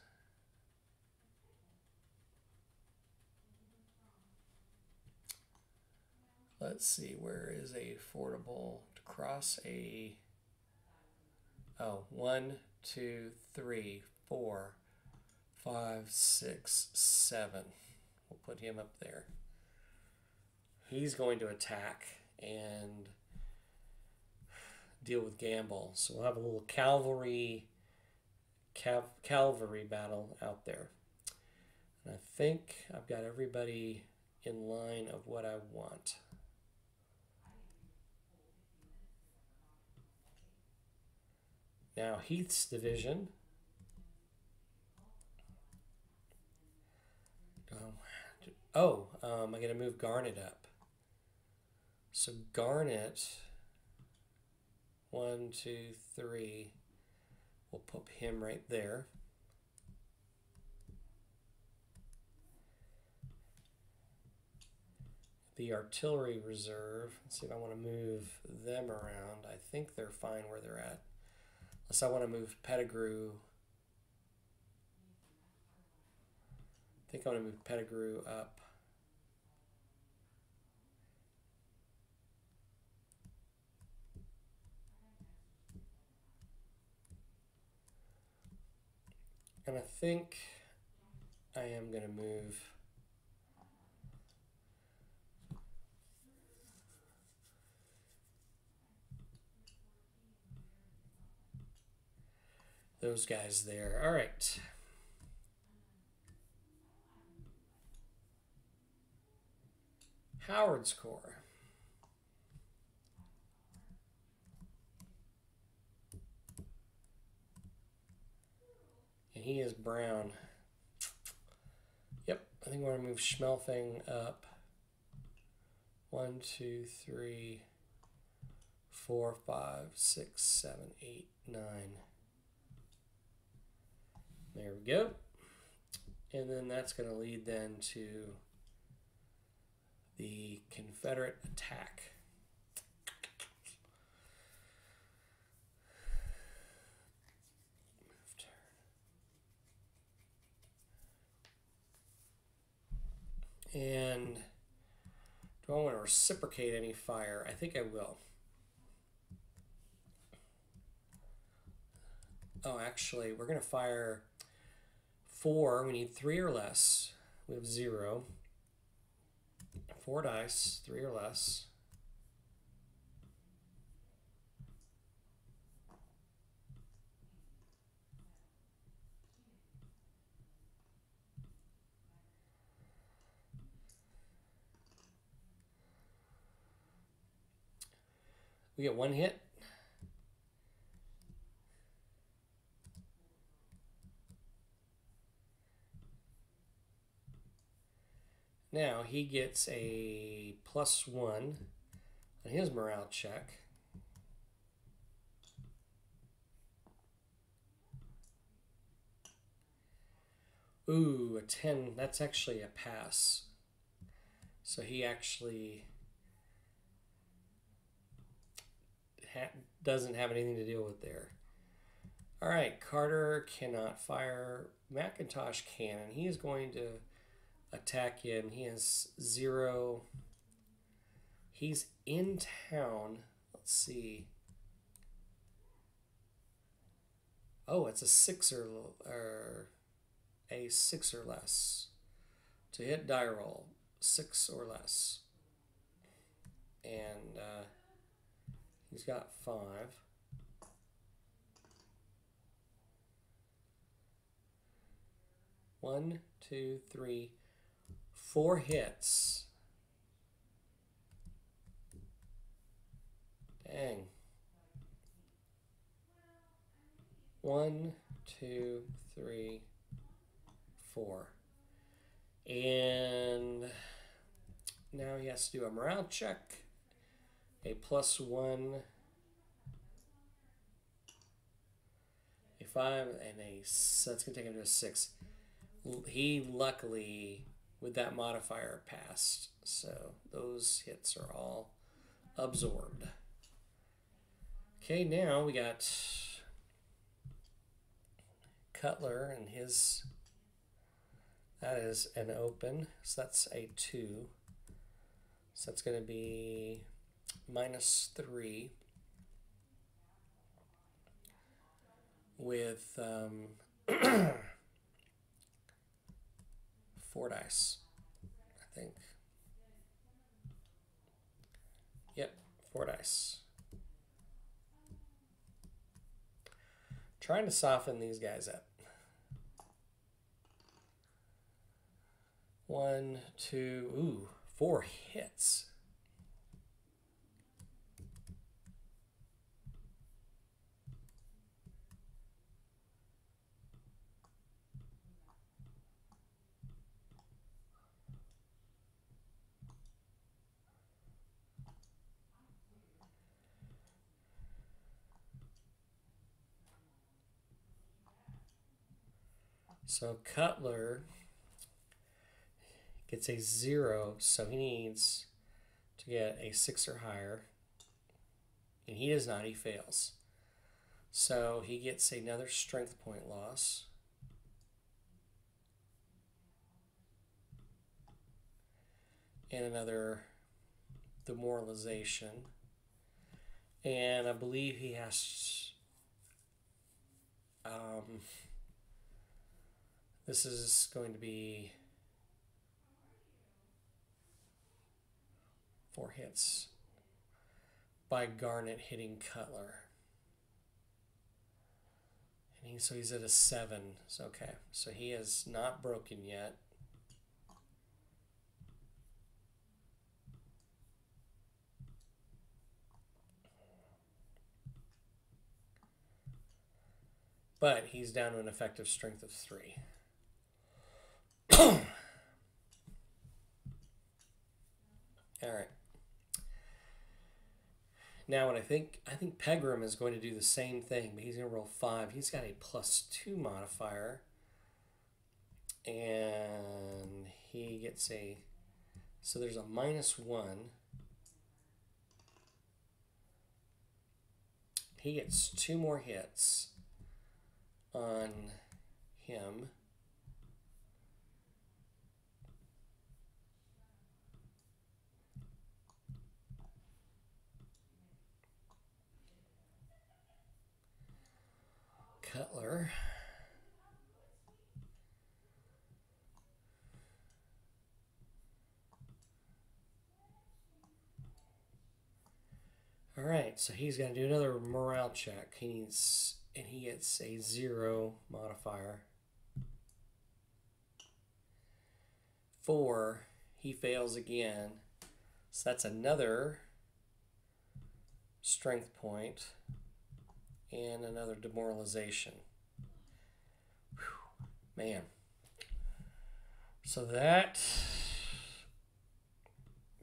let's see, where is a fordable to cross a 1, 2, 3, 4, 5, 6, 7. We'll put him up there. He's going to attack and deal with Gamble. So we'll have a little cavalry battle out there. And I think I've got everybody in line of what I want. Now Heath's division. I'm going to move Garnet up. So Garnet, 1, 2, 3. We'll put him right there. The artillery reserve. Let's see if I want to move them around. I think they're fine where they're at. Unless I want to move Pettigrew. I think I want to move Pettigrew up. And I think I am going to move those guys there. All right. Howard's Corps. And he is brown. Yep, I think we're going to move Schmelfing up. 1, 2, 3, 4, 5, 6, 7, 8, 9. There we go. And then that's going to lead then to the Confederate attack. And do I want to reciprocate any fire? I think I will. Oh, actually, we're going to fire 4. We need 3 or less. We have 0. 4 dice, 3 or less. We get 1 hit. Now he gets a +1 on his morale check. Ooh, a 10. That's actually a pass. So he actually doesn't have anything to deal with there. All right, Carter cannot fire. Macintosh can, and he is going to attack him. He has 0. He's in town. Let's see. Oh, it's a 6 or a 6 or less. To hit die roll, 6 or less. And he's got 5. 1, 2, 3, 4 hits. Dang. 1, 2, 3, 4. And now he has to do a morale check. A +1. A 5 and a, so that's going to take him to a 6. He luckily, with that modifier, passed. So those hits are all absorbed. Okay, now we got Cutler and his, that is an open. So that's a 2. So that's going to be -3 with 4 dice, I think. Yep, 4 dice. Trying to soften these guys up. 1, 2, 4 hits. So Cutler gets a 0, so he needs to get a 6 or higher. And he does not, he fails. So he gets another strength point loss. And another demoralization. And I believe he has... this is going to be 4 hits by Garnet hitting Cutler. And so he's at a 7. So, okay, so he is not broken yet. But he's down to an effective strength of 3. All right. Now, what I think Pegram is going to do the same thing, but he's going to roll 5. He's got a +2 modifier, and he gets a, so there's a -1. He gets 2 more hits on him. Cutler. All right, so he's going to do another morale check. He gets a 0 modifier. 4, he fails again. So that's another strength point and another demoralization. Whew, man. So that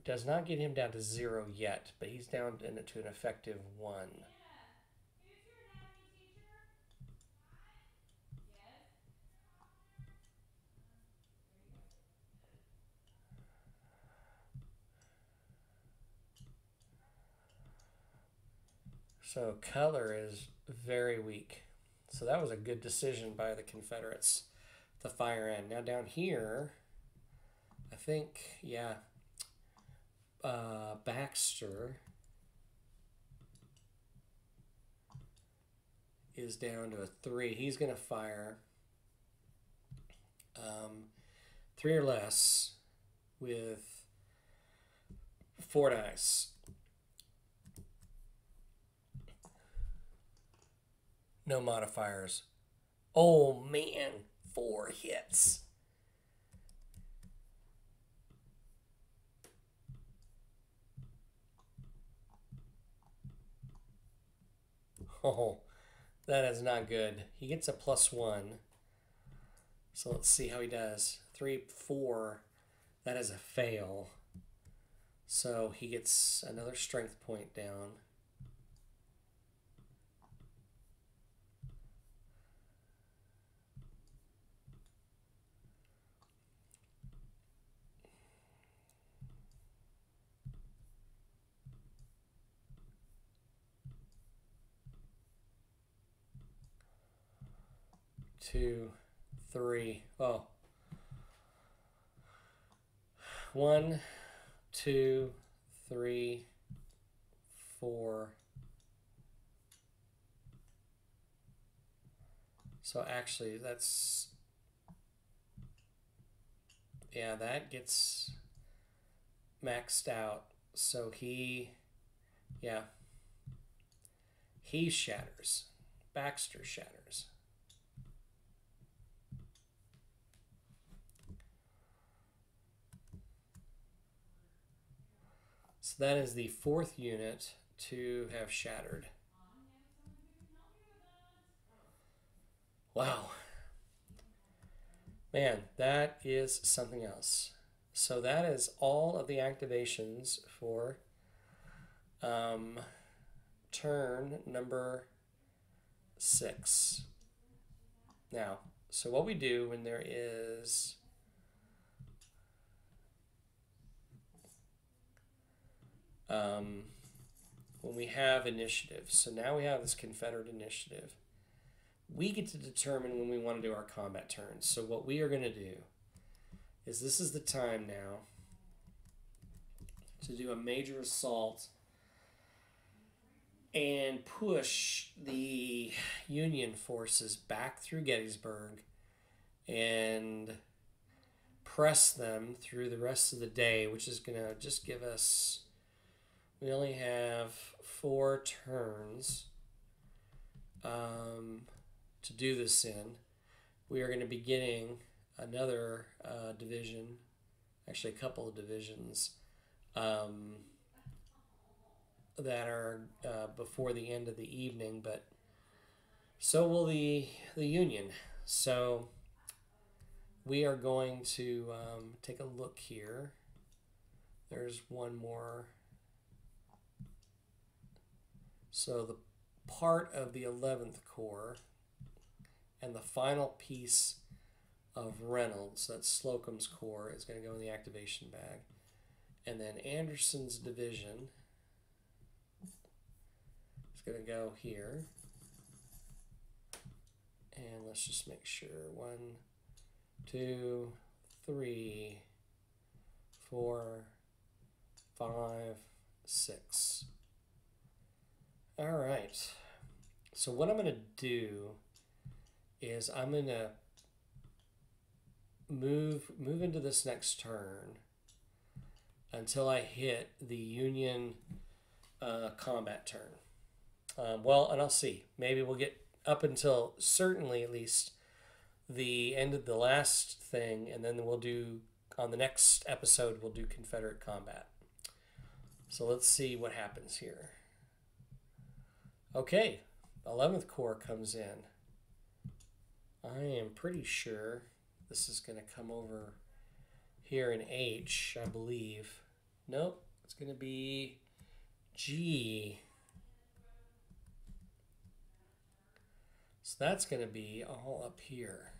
does not get him down to 0 yet, but he's down to an effective 1. So color is very weak. So that was a good decision by the Confederates to fire in. Now down here, I think, yeah, Baxter is down to a 3. He's going to fire 3 or less with 4 dice. No modifiers. Oh man, 4 hits. Oh, that is not good. He gets a +1. So let's see how he does. 3, 4. That is a fail. So he gets another strength point down. Two, 3. Oh. 1, 2, 3, 4. So actually that's, yeah, that gets maxed out. So he shatters. Baxter shatters. So that is the 4th unit to have shattered. Wow. Man, that is something else. So that is all of the activations for turn number 6. Now, so what we do when there is when we have initiative. So now we have this Confederate initiative. We get to determine when we want to do our combat turns. So what we are going to do is this is the time now to do a major assault and push the Union forces back through Gettysburg and press them through the rest of the day, which is going to just give us, we only have 4 turns to do this in. We are going to be getting another division, actually a couple of divisions that are before the end of the evening, but so will the Union. So we are going to take a look here. There's one more. So the part of the 11th Corps and the final piece of Reynolds, that's Slocum's Corps, is going to go in the activation bag. And then Anderson's division is going to go here. And let's just make sure. 1, 2, 3, 4, 5, 6. All right. So what I'm going to do is I'm going to move into this next turn until I hit the Union combat turn. Well, and I'll see. Maybe we'll get up until certainly at least the end of the last thing, and then we'll do, on the next episode, we'll do Confederate combat. So let's see what happens here. Okay, 11th Corps comes in. I am pretty sure this is going to come over here in H, I believe. Nope, it's going to be G. So that's going to be all up here.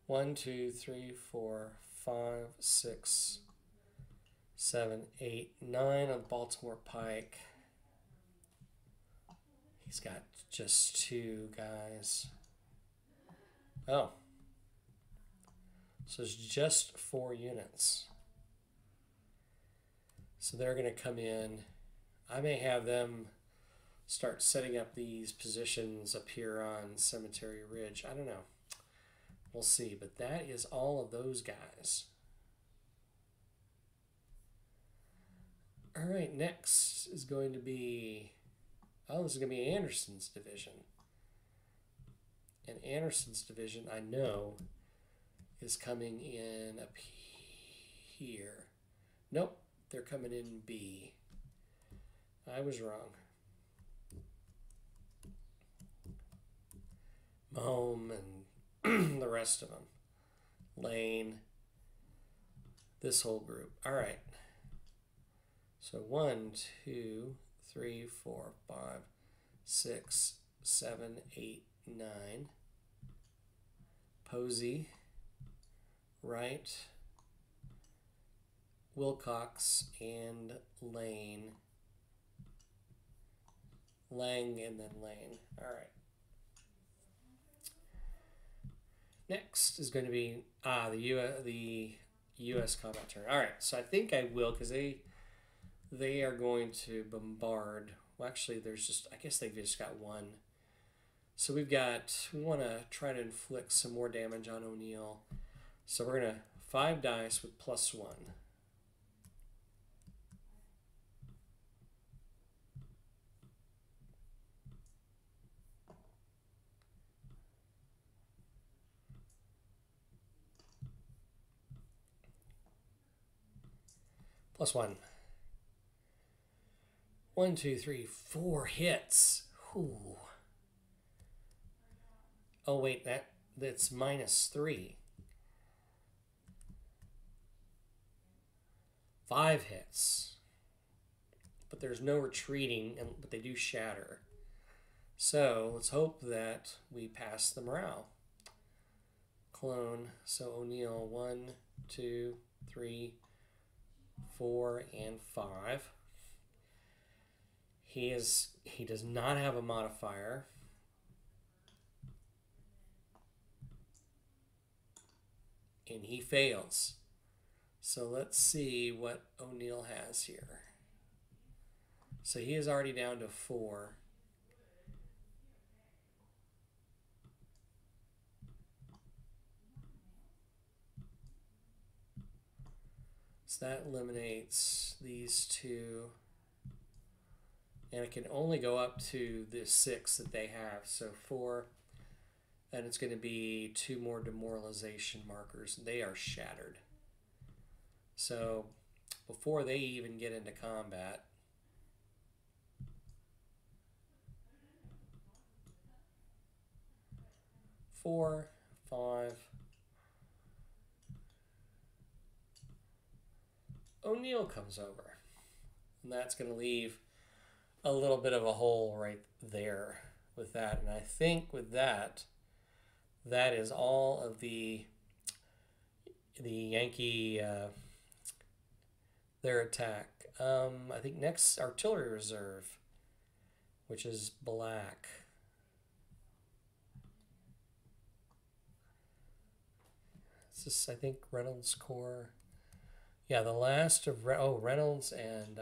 1, 2, 3, 4, 5, 6, 7, 8, 9 on the Baltimore Pike. He's got just 2 guys. Oh. So it's just 4 units. So they're going to come in. I may have them start setting up these positions up here on Cemetery Ridge. I don't know. We'll see. But that is all of those guys. All right, next is going to be... Oh, this is going to be Anderson's division. And Anderson's division, I know, is coming in up here. Nope, they're coming in B. I was wrong. Mahome and the rest of them. Lane. This whole group. All right. So 1, 2, 3, 4, 5, 6, 7, 8, 9. Posey. Wright. Wilcox and Lane. Lang and then Lane. All right. Next is going to be the U.S. combat turn. All right, so I think I will because they are going to bombard. Well, actually, I guess they've just got 1. So we want to try to inflict some more damage on O'Neill. So we're going to 5 dice with +1. +1. 1, 2, 3, 4 hits. Ooh. Oh wait, that's -3. 5 hits. But there's no retreating, but they do shatter. So let's hope that we pass the morale. Clone. So O'Neill, 1, 2, 3, 4, and 5. He does not have a modifier. And he fails. So let's see what O'Neill has here. So he is already down to 4. So that eliminates these 2. And it can only go up to the 6 that they have. So 4. And it's going to be 2 more demoralization markers. They are shattered. So before they even get into combat, four, 5. O'Neill comes over. And that's going to leave a little bit of a hole right there with that. And I think with that, that is all of the Yankee, their attack. I think next, artillery reserve, which is black. This is, I think, Reynolds Corps. Yeah, the last of Reynolds and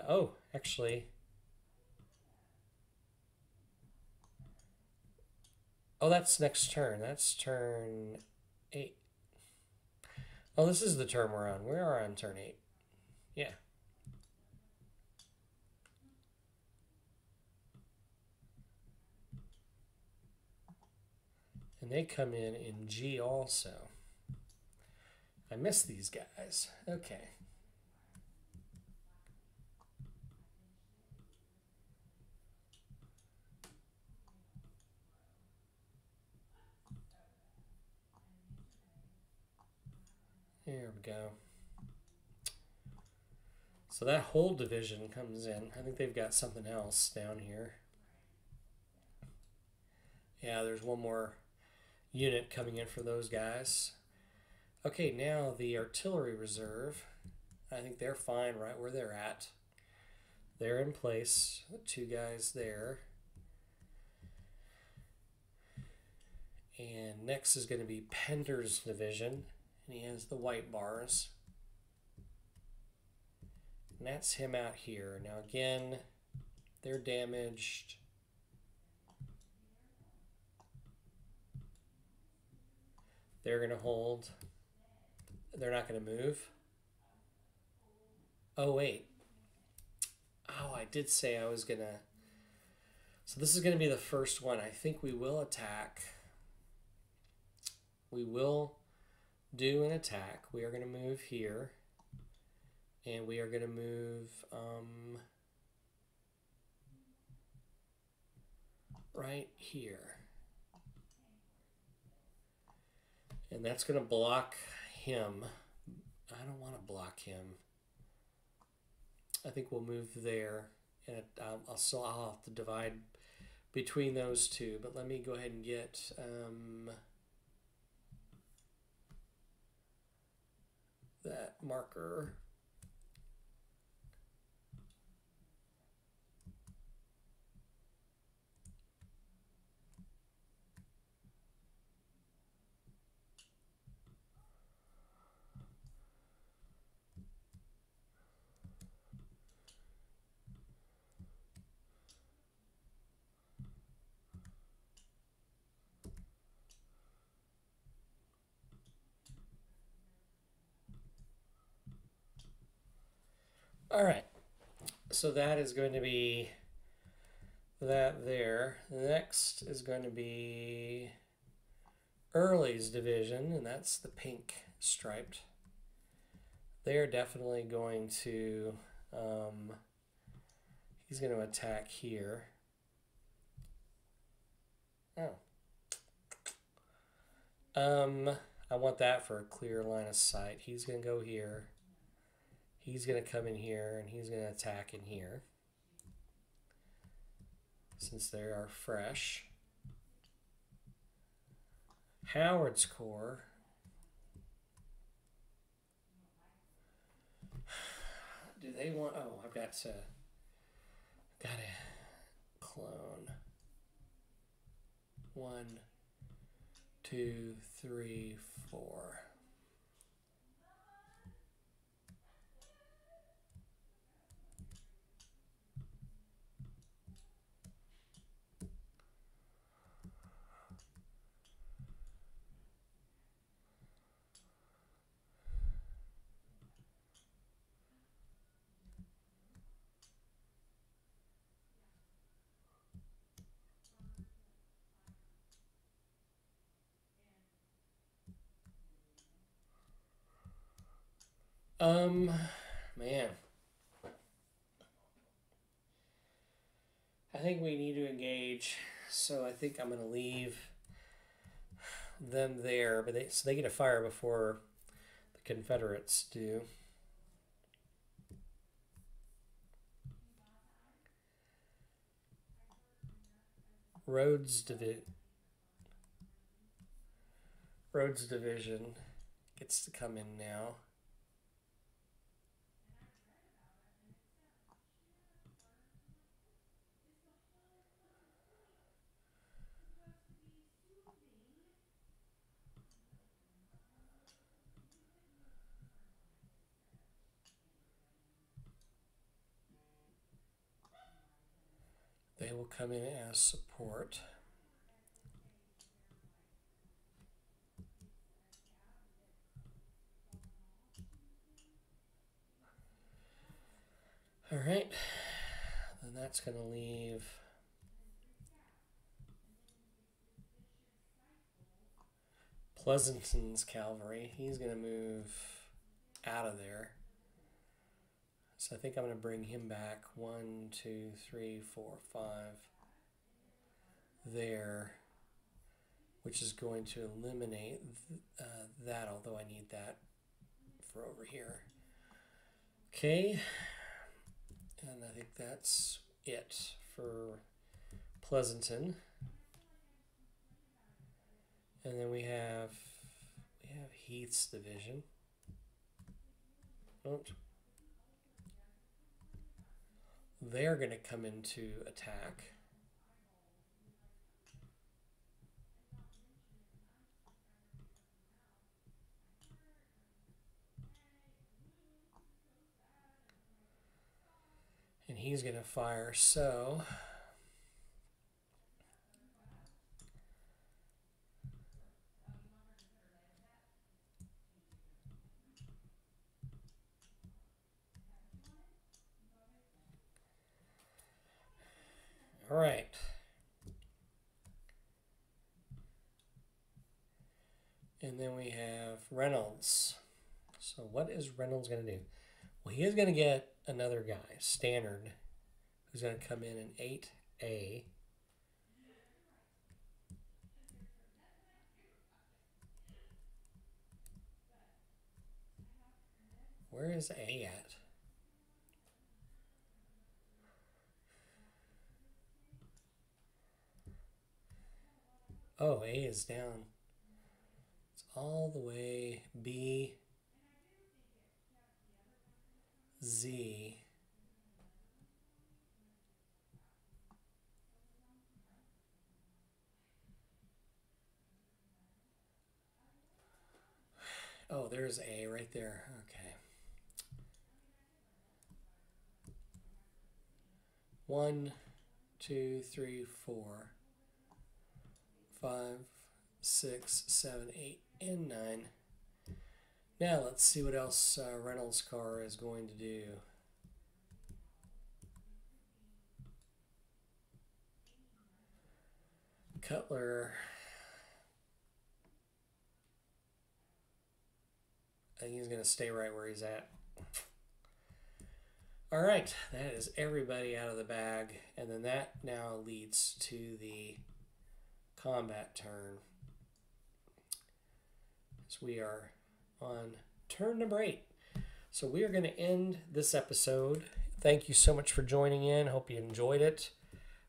actually, that's next turn. That's turn 8. Oh, this is the turn we're on. We are on turn 8. Yeah. And they come in G also. I miss these guys. Okay. There we go. So that whole division comes in. I think they've got something else down here. Yeah, there's one more unit coming in for those guys. Okay, now the artillery reserve. I think they're fine right where they're at. They're in place. The two guys there. And next is going to be Pender's division. And he has the white bars. And that's him out here. Now again, they're damaged. They're going to hold. They're not going to move. Oh, wait. Oh, I did say I was going to... So this is going to be the first one. I think we will attack. We will do an attack. We are going to move here. And we are going to move right here. And that's going to block him. I don't want to block him. I think we'll move there. And I'll have to divide between those two. But let me go ahead and get... that marker. All right, so that is going to be that there. The next is going to be Early's division, and that's the pink striped. They're definitely going to, he's going to attack here. Oh. I want that for a clear line of sight. He's going to go here. He's going to come in here, and he's going to attack in here. Since they are fresh. Howard's Corps. Do they want... Oh, I've got to... Gotta clone. 1, 2, 3, 4. Man. I think we need to engage, so I think I'm going to leave them there, but so they get to fire before the Confederates do. Rhodes division gets to come in now. They will come in as support. All right, then that's going to leave Pleasanton's cavalry. He's going to move out of there. So I think I'm going to bring him back 1, 2, 3, 4, 5 there, which is going to eliminate that, although I need that for over here. Okay, and I think that's it for Pleasanton. And then we have have Heath's division. Oops. They're going to come into attack. And he's going to fire, so... All right. And then we have Reynolds. So what is Reynolds going to do? Well, he is going to get another guy, Standard, who's going to come in 8A. Where is A at? Oh, A is down. It's all the way B, Z. Oh, there's A right there. Okay. 1, 2, 3, 4, 5, 6, 7, 8, and 9. Now let's see what else Reynolds' car is going to do. Cutler. I think he's going to stay right where he's at. All right, that is everybody out of the bag. And then that now leads to the combat turn. So we are on turn number 8. So we are going to end this episode. Thank you so much for joining in. Hope you enjoyed it.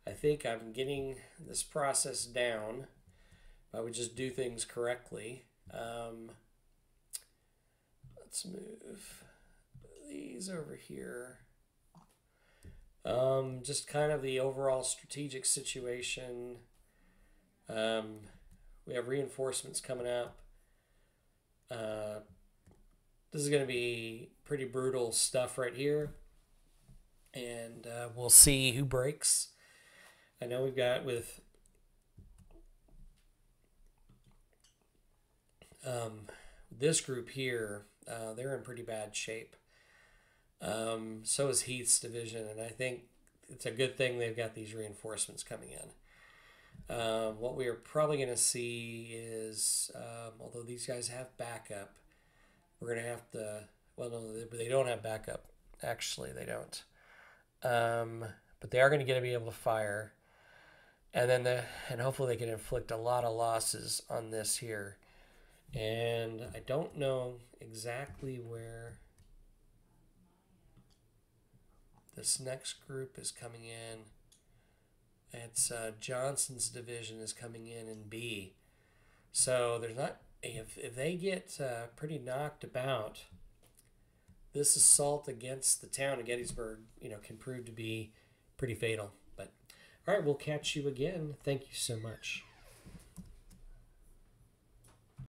I think I'm getting this process down. I would just do things correctly. Let's move these over here. Just kind of the overall strategic situation. We have reinforcements coming up. This is going to be pretty brutal stuff right here. And we'll see who breaks. I know we've got with this group here, they're in pretty bad shape. So is Heath's division, and I think it's a good thing they've got these reinforcements coming in. What we are probably going to see is, although these guys have backup, we're going to have to, well, no, they don't have backup. Actually, they don't. But they are going to be able to fire. And then and hopefully they can inflict a lot of losses on this here. And I don't know exactly where this next group is coming in. It's Johnson's division is coming in B. So there's not, if they get pretty knocked about, this assault against the town of Gettysburg, can prove to be pretty fatal. But all right, we'll catch you again. Thank you so much.